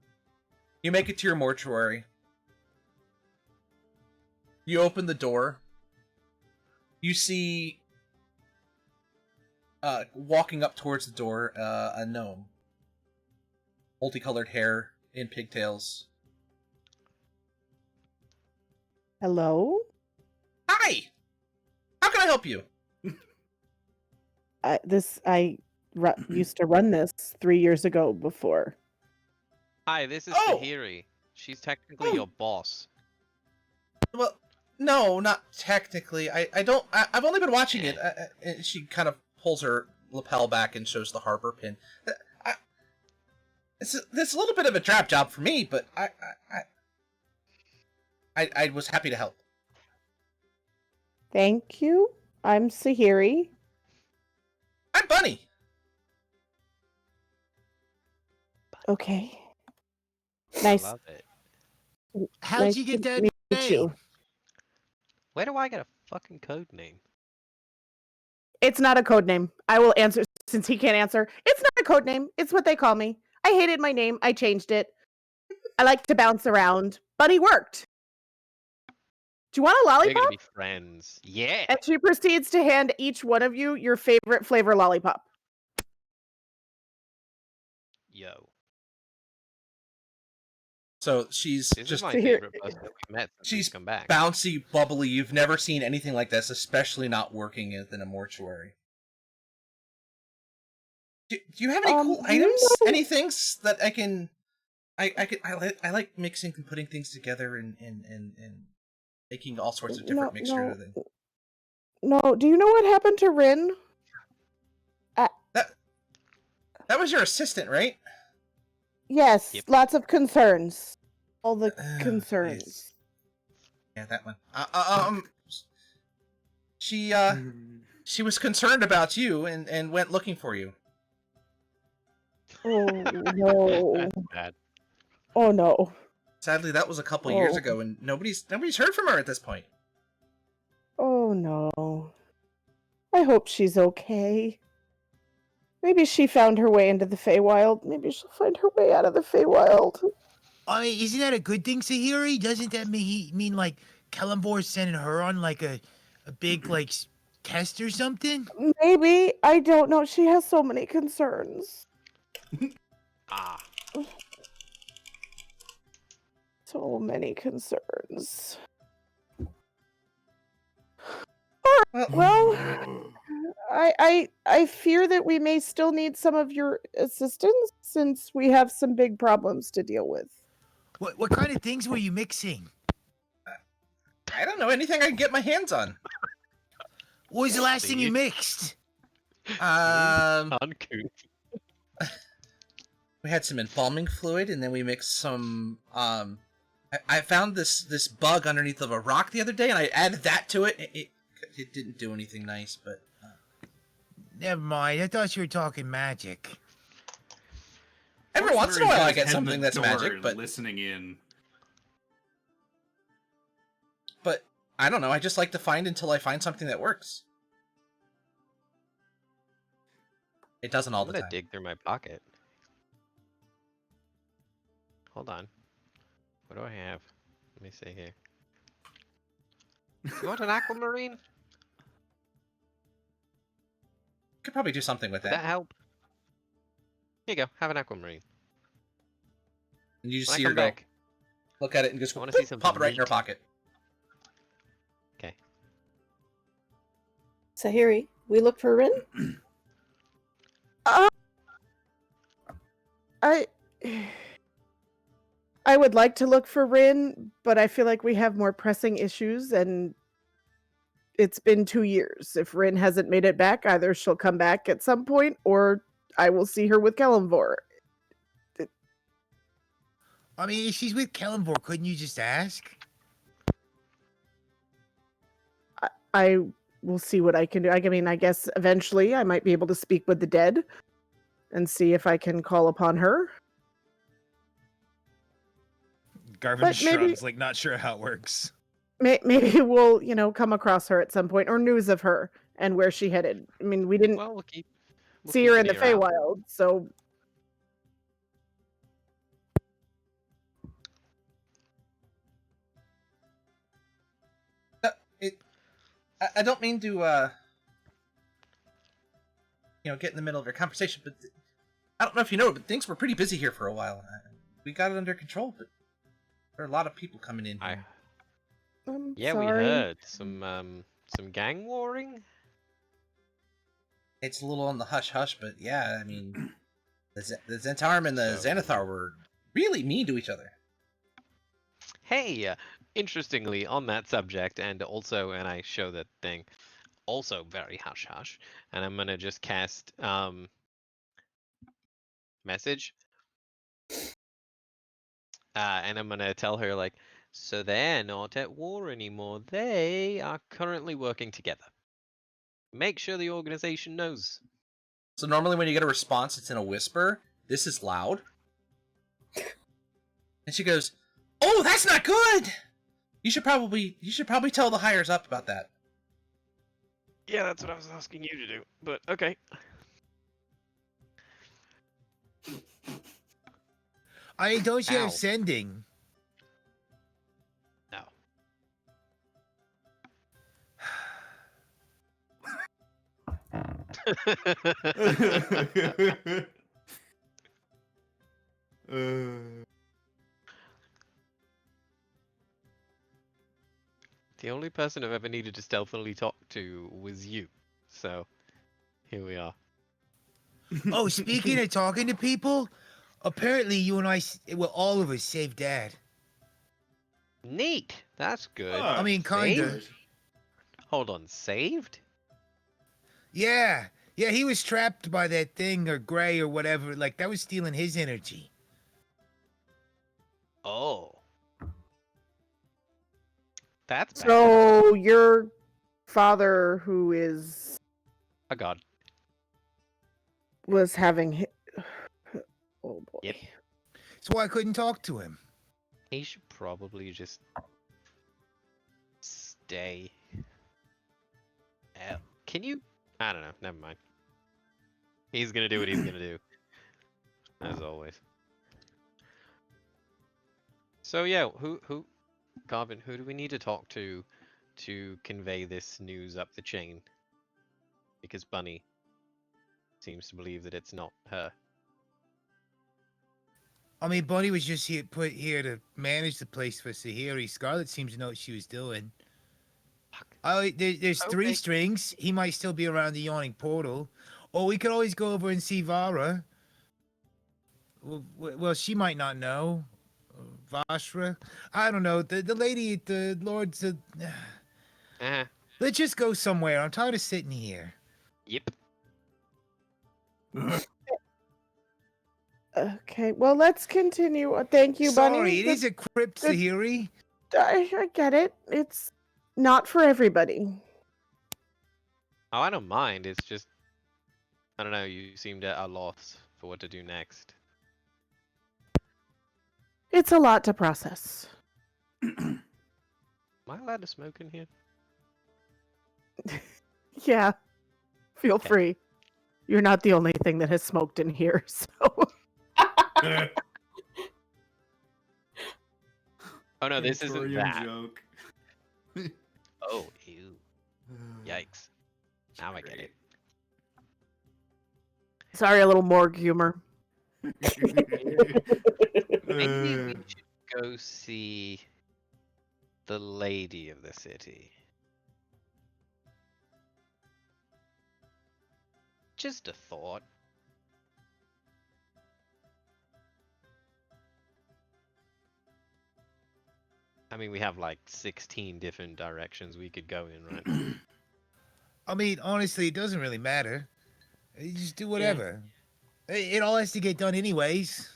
You make it to your mortuary. You open the door. You see, walking up towards the door, a gnome. Multicolored hair and pigtails. Hello? Hi! How can I help you? I used to run this 3 years ago before. Hi, this is Oh! Tahiri. She's technically Oh. your boss. Well, no, not technically. I've only been watching it. And she kind of pulls her lapel back and shows the harbor pin. It's a little bit of a trap job for me, but I was happy to help. Thank you. I'm Sahiri. I'm Bunny. Okay. Nice. Love it. How'd nice you get to that meet name? you. Where do I get a fucking code name? It's not a code name. I will answer since he can't answer. It's not a code name. It's what they call me. I hated my name. I changed it. I like to bounce around. Bunny worked. Do you want a We're lollipop? gonna be friends. Yeah. And she proceeds to hand each one of you your favorite flavor lollipop. Yo. So she's This is just my to hear- favorite person that we've met since She's we've come back. bouncy, bubbly. You've never seen anything like this, especially not working in a mortuary. Do you have any cool do you items? know- Any things that I can? I like mixing and putting things together and making all sorts of different mixtures of them. No, do you know what happened to Rin? That was your assistant, right? Yes, Yep. lots of concerns. All the Yes. concerns. Yeah, that one. She was concerned about you and went looking for you. Oh no. That's bad. Oh no. Sadly, that was a couple years Oh. ago, and nobody's heard from her at this point. Oh no. I hope she's okay. Maybe she found her way into the Feywild. Maybe she'll find her way out of the Feywild. I mean, isn't that a good thing, Sahiri? Doesn't that mean like Kellenbor's sending her on like a big like test or something? Maybe. I don't know. She has so many concerns. Ah. So many concerns. Well, I fear that we may still need some of your assistance since we have some big problems to deal with. What kind of things were you mixing? I don't know, anything I can get my hands on. What was the last thing you See? mixed? Uncouth. We had some embalming fluid, and then we mixed some. I found this bug underneath of a rock the other day, and I added that to it. It didn't do anything nice, but Never mind. I thought you were talking magic. every once in a Rosemary while I does get head something the that's door magic. But listening in. I don't know. I just like to find until I find something that works. It doesn't all I'm the gonna time. dig through my pocket. Hold on. What do I have? Let me see here. You want an aquamarine? Could probably do something with Would that that. help? Here you go. Have an aquamarine. And you just When I see her come go, back, look at it, and just I wanna boop, see something pop it right in her neat. pocket. Sahiri, we look for Rin? I would like to look for Rin, but I feel like we have more pressing issues, and it's been 2 years. If Rin hasn't made it back, either she'll come back at some point, or I will see her with Kellamvor. I mean, if she's with Kellenvor, couldn't you just ask? I will see what I can do. I mean, I guess eventually I might be able to speak with the dead and see if I can call upon her. Garvin But just maybe- shrugs, like not sure how it works. Maybe we'll, come across her at some point, or news of her and where she headed. I mean, we didn't Well, we'll keep. We'll see keep her an in the ear out. Feywild, so I don't mean to, get in the middle of your conversation, but I don't know if you know, but things were pretty busy here for a while. We got it under control, but there are a lot of people coming in here. I'm Yeah, sorry. we heard some gang warring. It's a little on the hush-hush, but yeah, I mean, the Zentarum and the So- Xanathar were really mean to each other. Hey, interestingly, on that subject, and I show that thing, also very hush hush, and I'm gonna just cast message, and I'm gonna tell her like, so they're not at war anymore. They are currently working together. Make sure the organization knows. So normally when you get a response, it's in a whisper. This is loud. And she goes, "Oh, that's not good! You should probably tell the hires up about that." Yeah, that's what I was asking you to do. But okay. I mean, don't you Ow. have sending? No. The only person I've ever needed to stealthily talk to was you. So, here we are. Oh, speaking of talking to people, apparently you and I, well, all of us saved Dad. Neat. That's good. Ah, I mean, kinda. Saved? Hold on, saved? Yeah, he was trapped by that thing or Gray or whatever. Like that was stealing his energy. Oh. That's bad. So your father, who A god. was having, oh boy, Yep. So I couldn't talk to him. He should probably just stay. Can you? I don't know. Never mind. He's gonna do what he's gonna do, as always. So yeah, Garvin, who do we need to talk to convey this news up the chain? Because Bunny seems to believe that it's not her. I mean, Bunny was just put here to manage the place for Sahiri. Scarlet seems to know what she was doing. Fuck. There's three Okay. strings. He might still be around the yawning portal. Or we could always go over and see Vara. Well, she might not know. Vashra. I don't know. The lady at the Lord's... Let's just go somewhere. I'm tired of sitting here. Yep. okay. Well, let's continue. Thank you, Bunny. Sorry, it is a crypt, the- Sahiri. I get it. It's not for everybody. Oh, I don't mind. It's just, I don't know. You seemed at a loss for what to do next. It's a lot to process. Am I allowed to smoke in here? Yeah. Feel free. You're not the only thing that has smoked in here, so. Oh no, this isn't Victorian that. joke. Oh, ew. Yikes. Now I get it. Sorry, a little morgue humor. Maybe we should go see the lady of the city. Just a thought. I mean, we have like 16 different directions we could go in, right? I mean, honestly, it doesn't really matter. You just do whatever. It all has to get done anyways.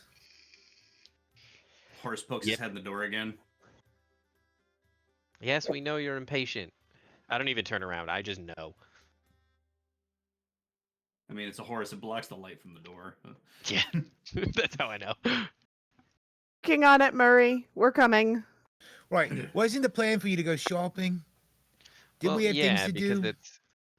Horace pokes his head in the door again. Yes, we know you're impatient. I don't even turn around. I just know. I mean, it's a Horace. It blocks the light from the door. Yeah, that's how I know. Working on it, Murray. We're coming. Right. Wasn't the plan for you to go shopping? Did we have things to do?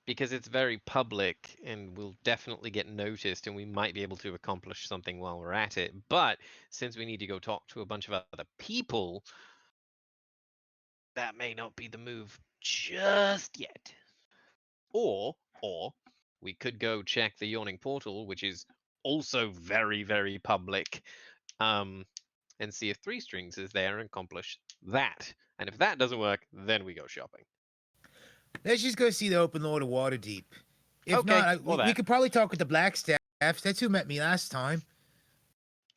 Because it's very public and we'll definitely get noticed and we might be able to accomplish something while we're at it. But since we need to go talk to a bunch of other people, that may not be the move just yet. Or we could go check the yawning portal, which is also very, very public, and see if Three Strings is there and accomplish that. And if that doesn't work, then we go shopping. Let's just go see the Open Lord of Waterdeep. If Okay, not, we could probably talk with the Blackstaff. That's who met me last time.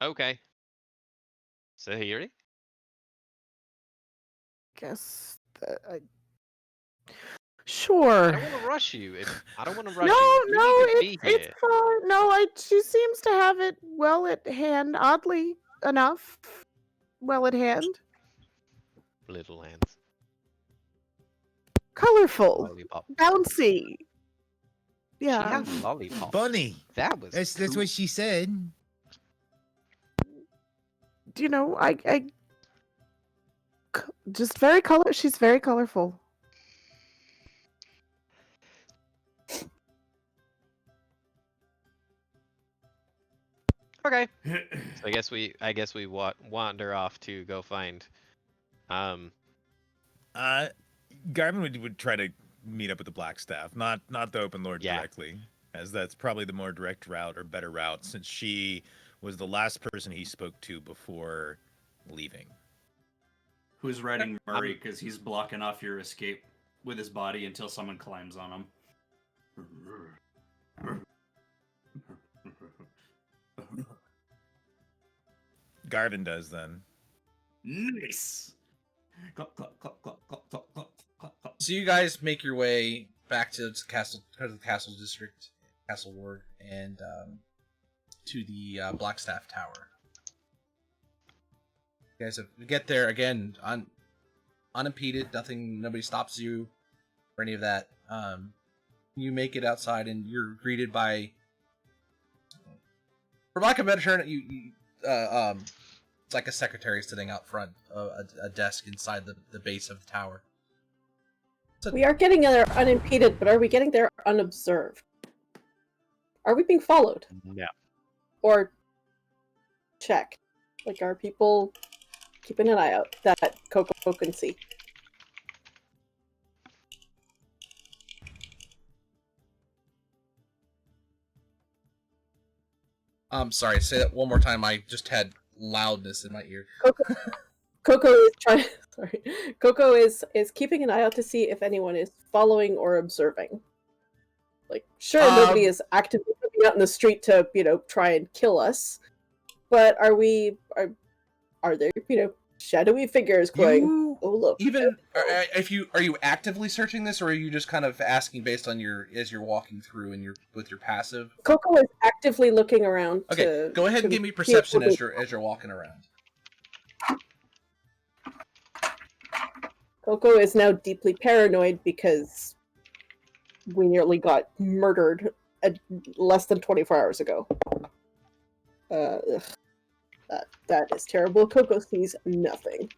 Okay. Sahiri? Guess I sure. don't want to rush you. I don't want to rush No, you. You no, need to be it's here. fine. No, she seems to have it well at hand, oddly enough. Well at hand. Little hands. Colorful. Lollipop. Bouncy. She Yeah. has lollipop. Bunny. That was That's cool. what she said. You know, just very color. She's very colorful. Okay. So I guess we wander off to go find Garvin would try to meet up with the Blackstaff, not the Open Lord Yeah. directly, as that's probably the more direct route or better route, since she was the last person he spoke to before leaving. Who's riding Murray? Because he's blocking off your escape with his body until someone climbs on him. Garvin does then. Nice. Clop, clop, clop, clop, clop, clop, clop, clop, clop. So you guys make your way back to the castle district, Castle Ward, and to the Blackstaff Tower. You guys get there again unimpeded. Nobody stops you or any of that. You make it outside, and you're greeted by, for lack of a better term, it's like a secretary sitting out front, a desk inside the base of the tower. We are getting there unimpeded, but are we getting there unobserved? Are we being followed? No. Or check? Like, are people keeping an eye out that Coco can see? Sorry, say that one more time. I just had loudness in my ear. Coco is trying. Sorry, Coco is keeping an eye out to see if anyone is following or observing. Like, sure, nobody is actively moving out in the street to, try and kill us, but are there, shadowy figures going? Oh, look! Even are you actively searching this, or are you just kind of asking based on as you're walking through and with your passive? Coco is actively looking around. Okay, go ahead and give me perception as you're walking around. Coco is now deeply paranoid because we nearly got murdered less than 24 hours ago. That is terrible. Coco sees nothing.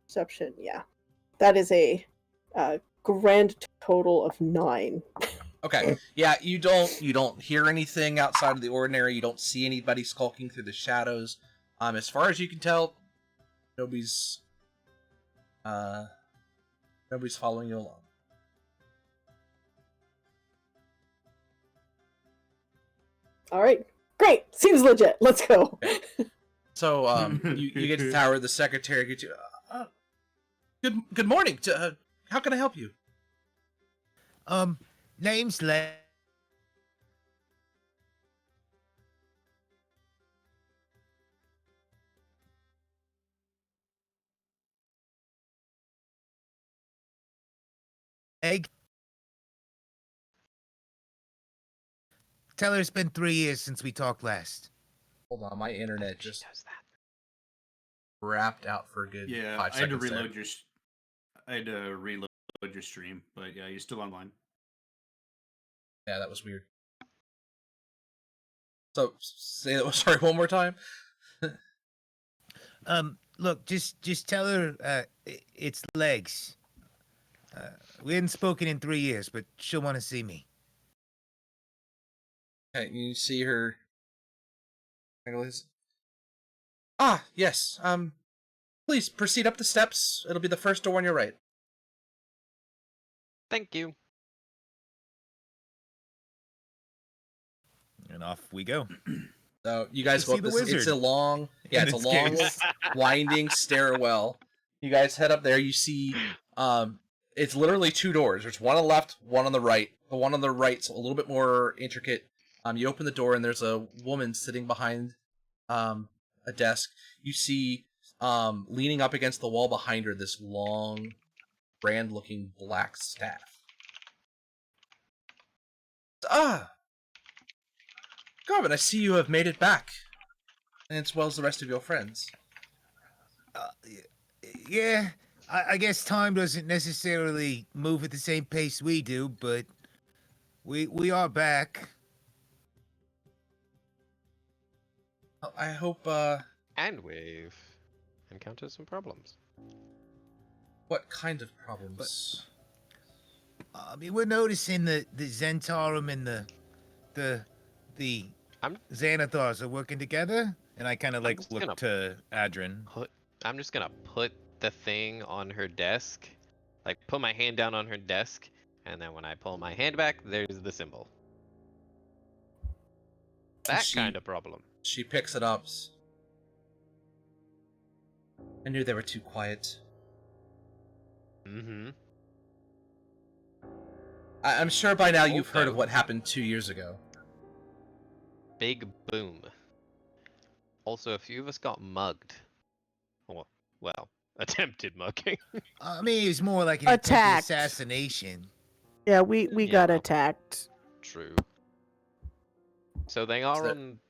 Perception. Yeah, that is a grand total of 9. Okay, yeah, you don't hear anything outside of the ordinary. You don't see anybody skulking through the shadows. As far as you can tell, nobody's following you along. All right, great. Seems legit. Let's go. Okay. So you get to the tower. The secretary gets you. Good morning. How can I help you? Name's Egg. Tell her it's been 3 years since we talked last. Hold on, my internet She just does that. wrapped out for a good Yeah, 5 I had to seconds. reload your. I had to reload your stream, but yeah, you're still online. Yeah, that was weird. So say that. Sorry, one more time. Look, just tell her it's legs. We hadn't spoken in 3 years, but she'll want to see me. Okay, you see her. Ah, yes. Please proceed up the steps. It'll be the first door on your right. Thank you. And off we go. So you guys To go see up the this. It's a wizard. long, In it's a this long, case. winding stairwell. You guys head up there. You see, it's literally 2 doors. There's one on the left, one on the right. The one on the right's a little bit more intricate. You open the door and there's a woman sitting behind, a desk. You see, leaning up against the wall behind her, this long, grand-looking black staff. Ah, Garvin, I see you have made it back, and as well as the rest of your friends. Yeah, I guess time doesn't necessarily move at the same pace we do, but we are back. I hope, And we've encountered some problems. what kind of problems? I mean, we're noticing the Zentarum and the I'm- Xanathars are working together, and I kind of like just look gonna- to Adrin. I'm just gonna put the thing on her desk, like put my hand down on her desk, and then when I pull my hand back, there's the symbol. That She- kind of problem. She picks it up. I knew they were too quiet. Mm-hmm. I'm sure by now you've heard of Also- what happened 2 years ago. Big boom. Also, a few of us got mugged. Or, well, attempted mugging. I mean, it's more like an attempted Attacked. assassination. Yeah, we got Yeah. attacked. True. So they are that- on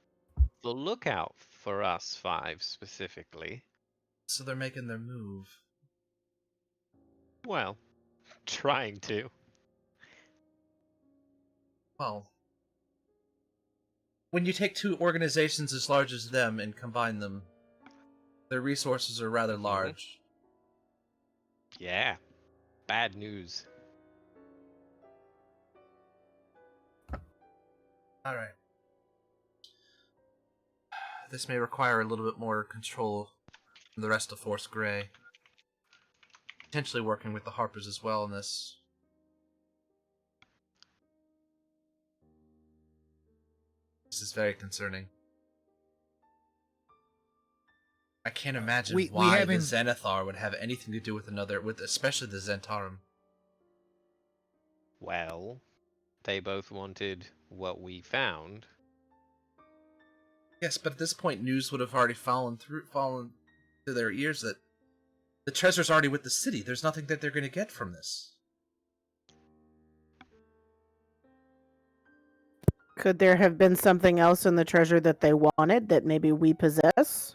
the lookout for us 5 specifically. So they're making their move. Well, trying to. Well, when you take 2 organizations as large as them and combine them, their resources are rather large. Yeah. Bad news. Alright. This may require a little bit more control from the rest of Force Grey. Potentially working with the Harpers as well in this. This is very concerning. I can't imagine we why the haven't- Xanathar would have anything to do with especially the Zentarum. Well, they both wanted what we found. Yes, but at this point, news would have already fallen to their ears that the treasure's already with the city. There's nothing that they're going to get from this. Could there have been something else in the treasure that they wanted that maybe we possess?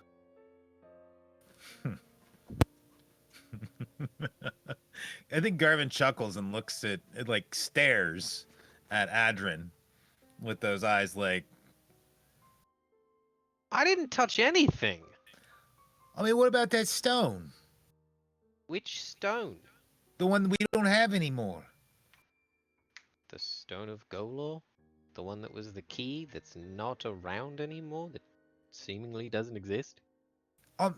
I think Garvin chuckles and looks at it, like stares at Adrin with those eyes like, I didn't touch anything. I mean, what about that stone? Which stone? The one we don't have anymore. The Stone of Golor? The one that was the key that's not around anymore? That seemingly doesn't exist?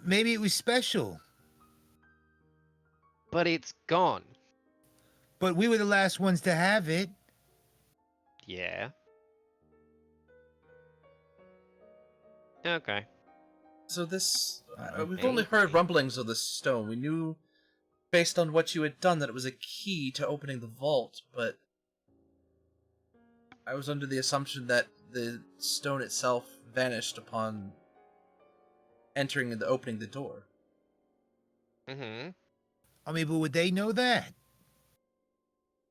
Maybe it was special, But it's gone. but we were the last ones to have it. Yeah. Okay. So this... Uh, we've only heard maybe. rumblings of this stone. We knew, based on what you had done, that it was a key to opening the vault, but... I was under the assumption that the stone itself vanished upon entering and opening the door. Mm-hmm. I mean, but would they know that?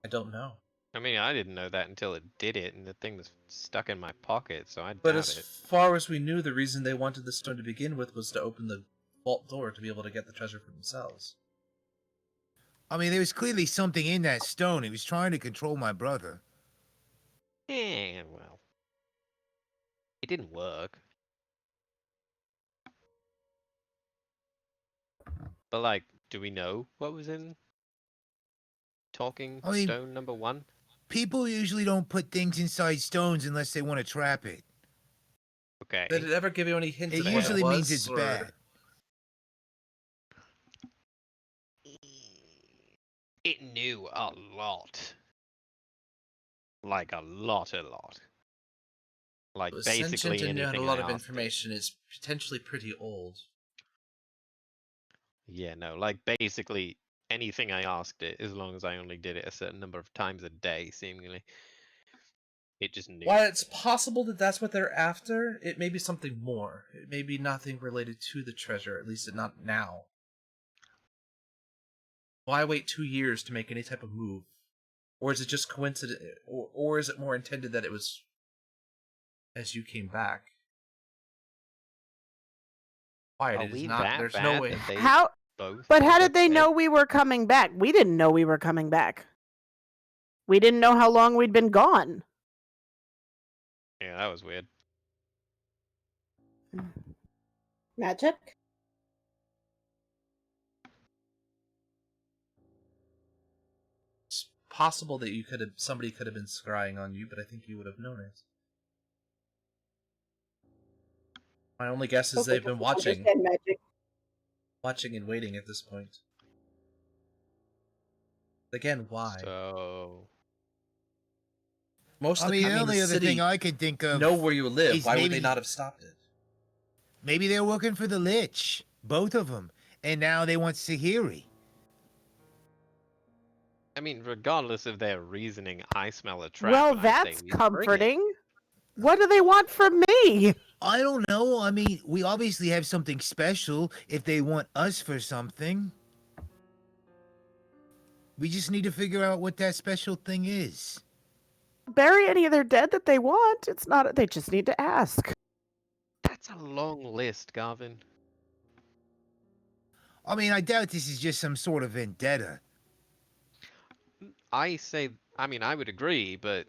I don't know. I mean, I didn't know that until it did it, and the thing was stuck in my pocket, so I But doubt as it. far as we knew, the reason they wanted the stone to begin with was to open the vault door to be able to get the treasure for themselves. I mean, there was clearly something in that stone. It was trying to control my brother. Well, it didn't work. But like, do we know what was in Talking I mean- Stone number 1? People usually don't put things inside stones unless they want to trap it. Okay. Did it ever give you any hint It of what usually it was, means it's or- bad. It knew a lot. Like a lot. Like It was basically sentient and anything had a lot I of asked it. information. It's potentially pretty old. Yeah, no, like basically anything I asked it, as long as I only did it a certain number of times a day, seemingly. It just knew. While it's possible that that's what they're after, it may be something more. It may be nothing related to the treasure, at least not now. Why wait 2 years to make any type of move? Or is it just coincident, or is it more intended that it was as you came back? Why Are it is we not? that There's bad no way. that they How? both But how end did up they dead? know we were coming back? We didn't know we were coming back. We didn't know how long we'd been gone. Yeah, that was weird. Magic? It's possible that somebody could have been scrying on you, but I think you would have known it. My only guess is Coco they've been doesn't watching, understand magic. and waiting at this point. Again, why? So Most I of the mean, time the in the only other city thing I could think of, know where you live. is Why would they maybe- not have stopped it? maybe they're working for the Lich, both of them, and now they want Sahiri. I mean, regardless of their reasoning, I smell a trap. Well, and I say that's we bring it. comforting. What do they want from me? I don't know. I mean, we obviously have something special if they want us for something. We just need to figure out what that special thing is. Bury any of their dead that they want. It's not. They just need to ask. That's a long list, Garvin. I mean, I doubt this is just some sort of vendetta. I say, I mean, I would agree, but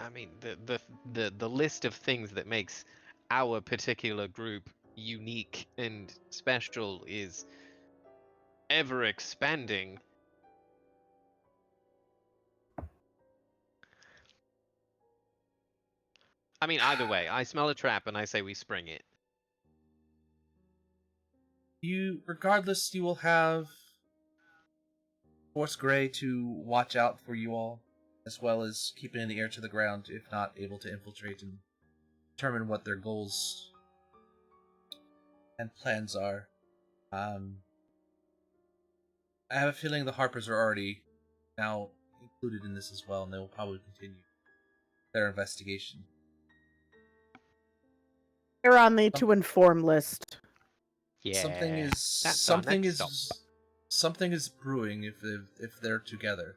I mean, the list of things that makes our particular group unique and special is ever expanding. I mean, either way, I smell a trap and I say we spring it. Regardless, you will have Force Grey to watch out for you all, as well as keeping an ear to the ground if not able to infiltrate and determine what their goals and plans are. I have a feeling the Harpers are already now included in this as well, and they will probably continue their investigation. They're on the to inform list. Yeah. Something is that's our next stop. something is brewing if they're together.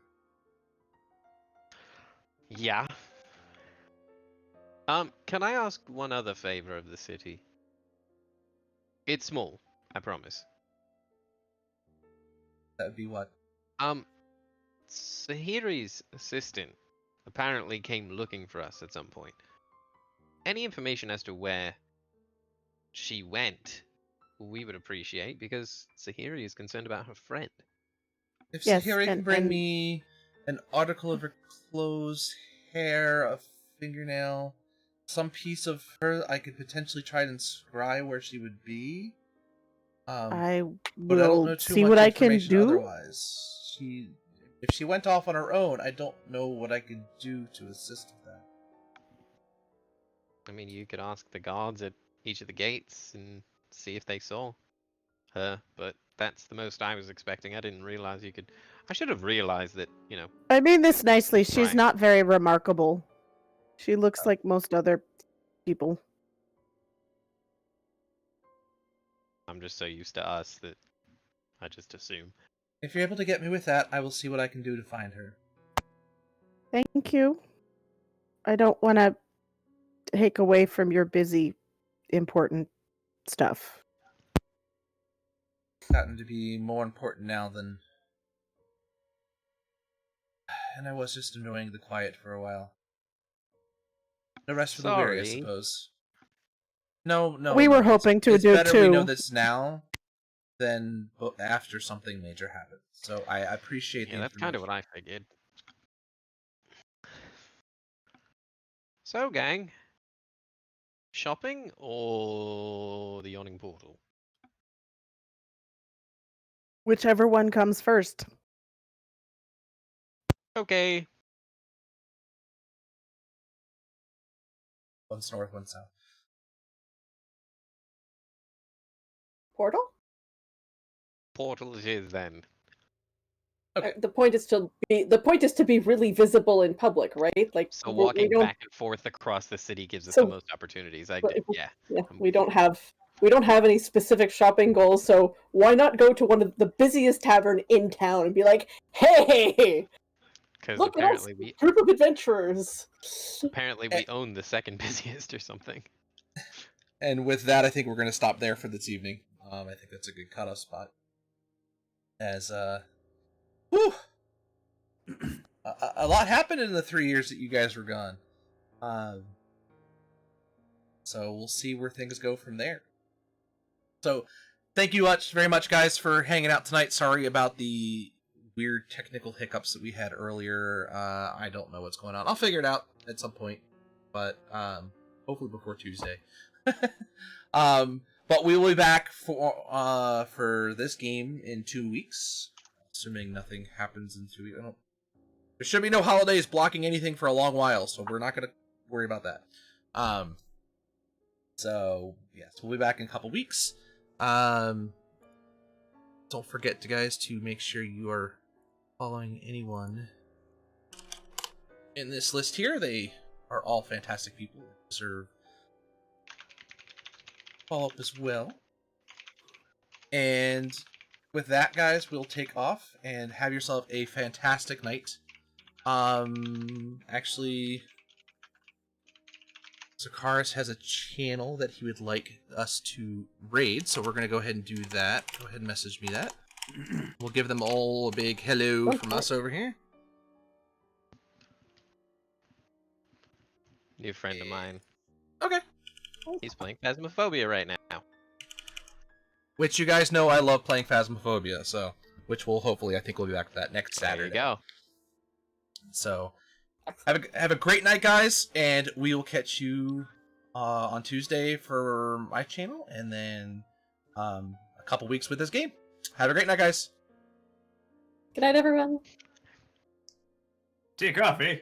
Yeah. Can I ask one other favor of the city? It's small, I promise. That would be what? Sahiri's assistant apparently came looking for us at some point. Any information as to where she went, we would appreciate, because Sahiri is concerned about her friend. If Yes, Sahiri can and- bring and- me an article of her clothes, hair, a fingernail, some piece of her, I could potentially try and scry where she would be. I But I don't will know too see much what I can information do. otherwise. If she went off on her own, I don't know what I could do to assist with that. I mean, you could ask the guards at each of the gates and see if they saw her, but that's the most I was expecting. I didn't realize you could. I should have realized that, you know. I mean this nicely. She's Right. not very remarkable. She looks like most other people. I'm just so used to us that I just assume. If you're able to get me with that, I will see what I can do to find her. Thank you. I don't want to take away from your busy, important stuff. Gotten to be more important now than. And I was just enjoying the quiet for a while. No rest for the weary, I Sorry. suppose. No. We were it's- hoping to it's do better we know too. this now than after something major happens. So I appreciate the Yeah, that's kind of what information. I figured. So, gang, shopping or the yawning portal? Whichever one comes first. Okay. One's north, one's south. Portal? Portal it is then. Okay. The point is to be really visible in public, right? Like So we walking don't, back and forth across the city gives us So- the most opportunities. I but- get, yeah. yeah, I'm we with don't you. have any specific shopping goals, so why not go to one of the busiest tavern in town and be like, hey, Because look at us, apparently we group of adventurers. own the second busiest or something. And with that, I think we're going to stop there for this evening. I think that's a good cutoff spot. As whew, a lot happened in the 3 years that you guys were gone. So we'll see where things go from there. So thank you very much, guys, for hanging out tonight. Sorry about the weird technical hiccups that we had earlier. I don't know what's going on. I'll figure it out at some point, but hopefully before Tuesday. But we will be back for this game in 2 weeks, assuming nothing happens in 2 weeks. There should be no holidays blocking anything for a long while, so we're not going to worry about that. So yes, we'll be back in a couple weeks. Don't forget, guys, to make sure you are following anyone in this list here. They are all fantastic people. Deserve follow up as well. And with that, guys, we'll take off and have yourself a fantastic night. Actually, Zakaris has a channel that he would like us to raid, so we're going to go ahead and do that. Go ahead and message me that. We'll give them all a big hello from us over here. New friend of mine. Okay. He's playing Phasmophobia right now. Which you guys know I love playing Phasmophobia, so which will hopefully, I think we'll be back to that next Saturday. There you go. So have a great night, guys, and we will catch you on Tuesday for my channel, and then a couple weeks with this game. Have a great night, guys. Good night, everyone. Take off, eh?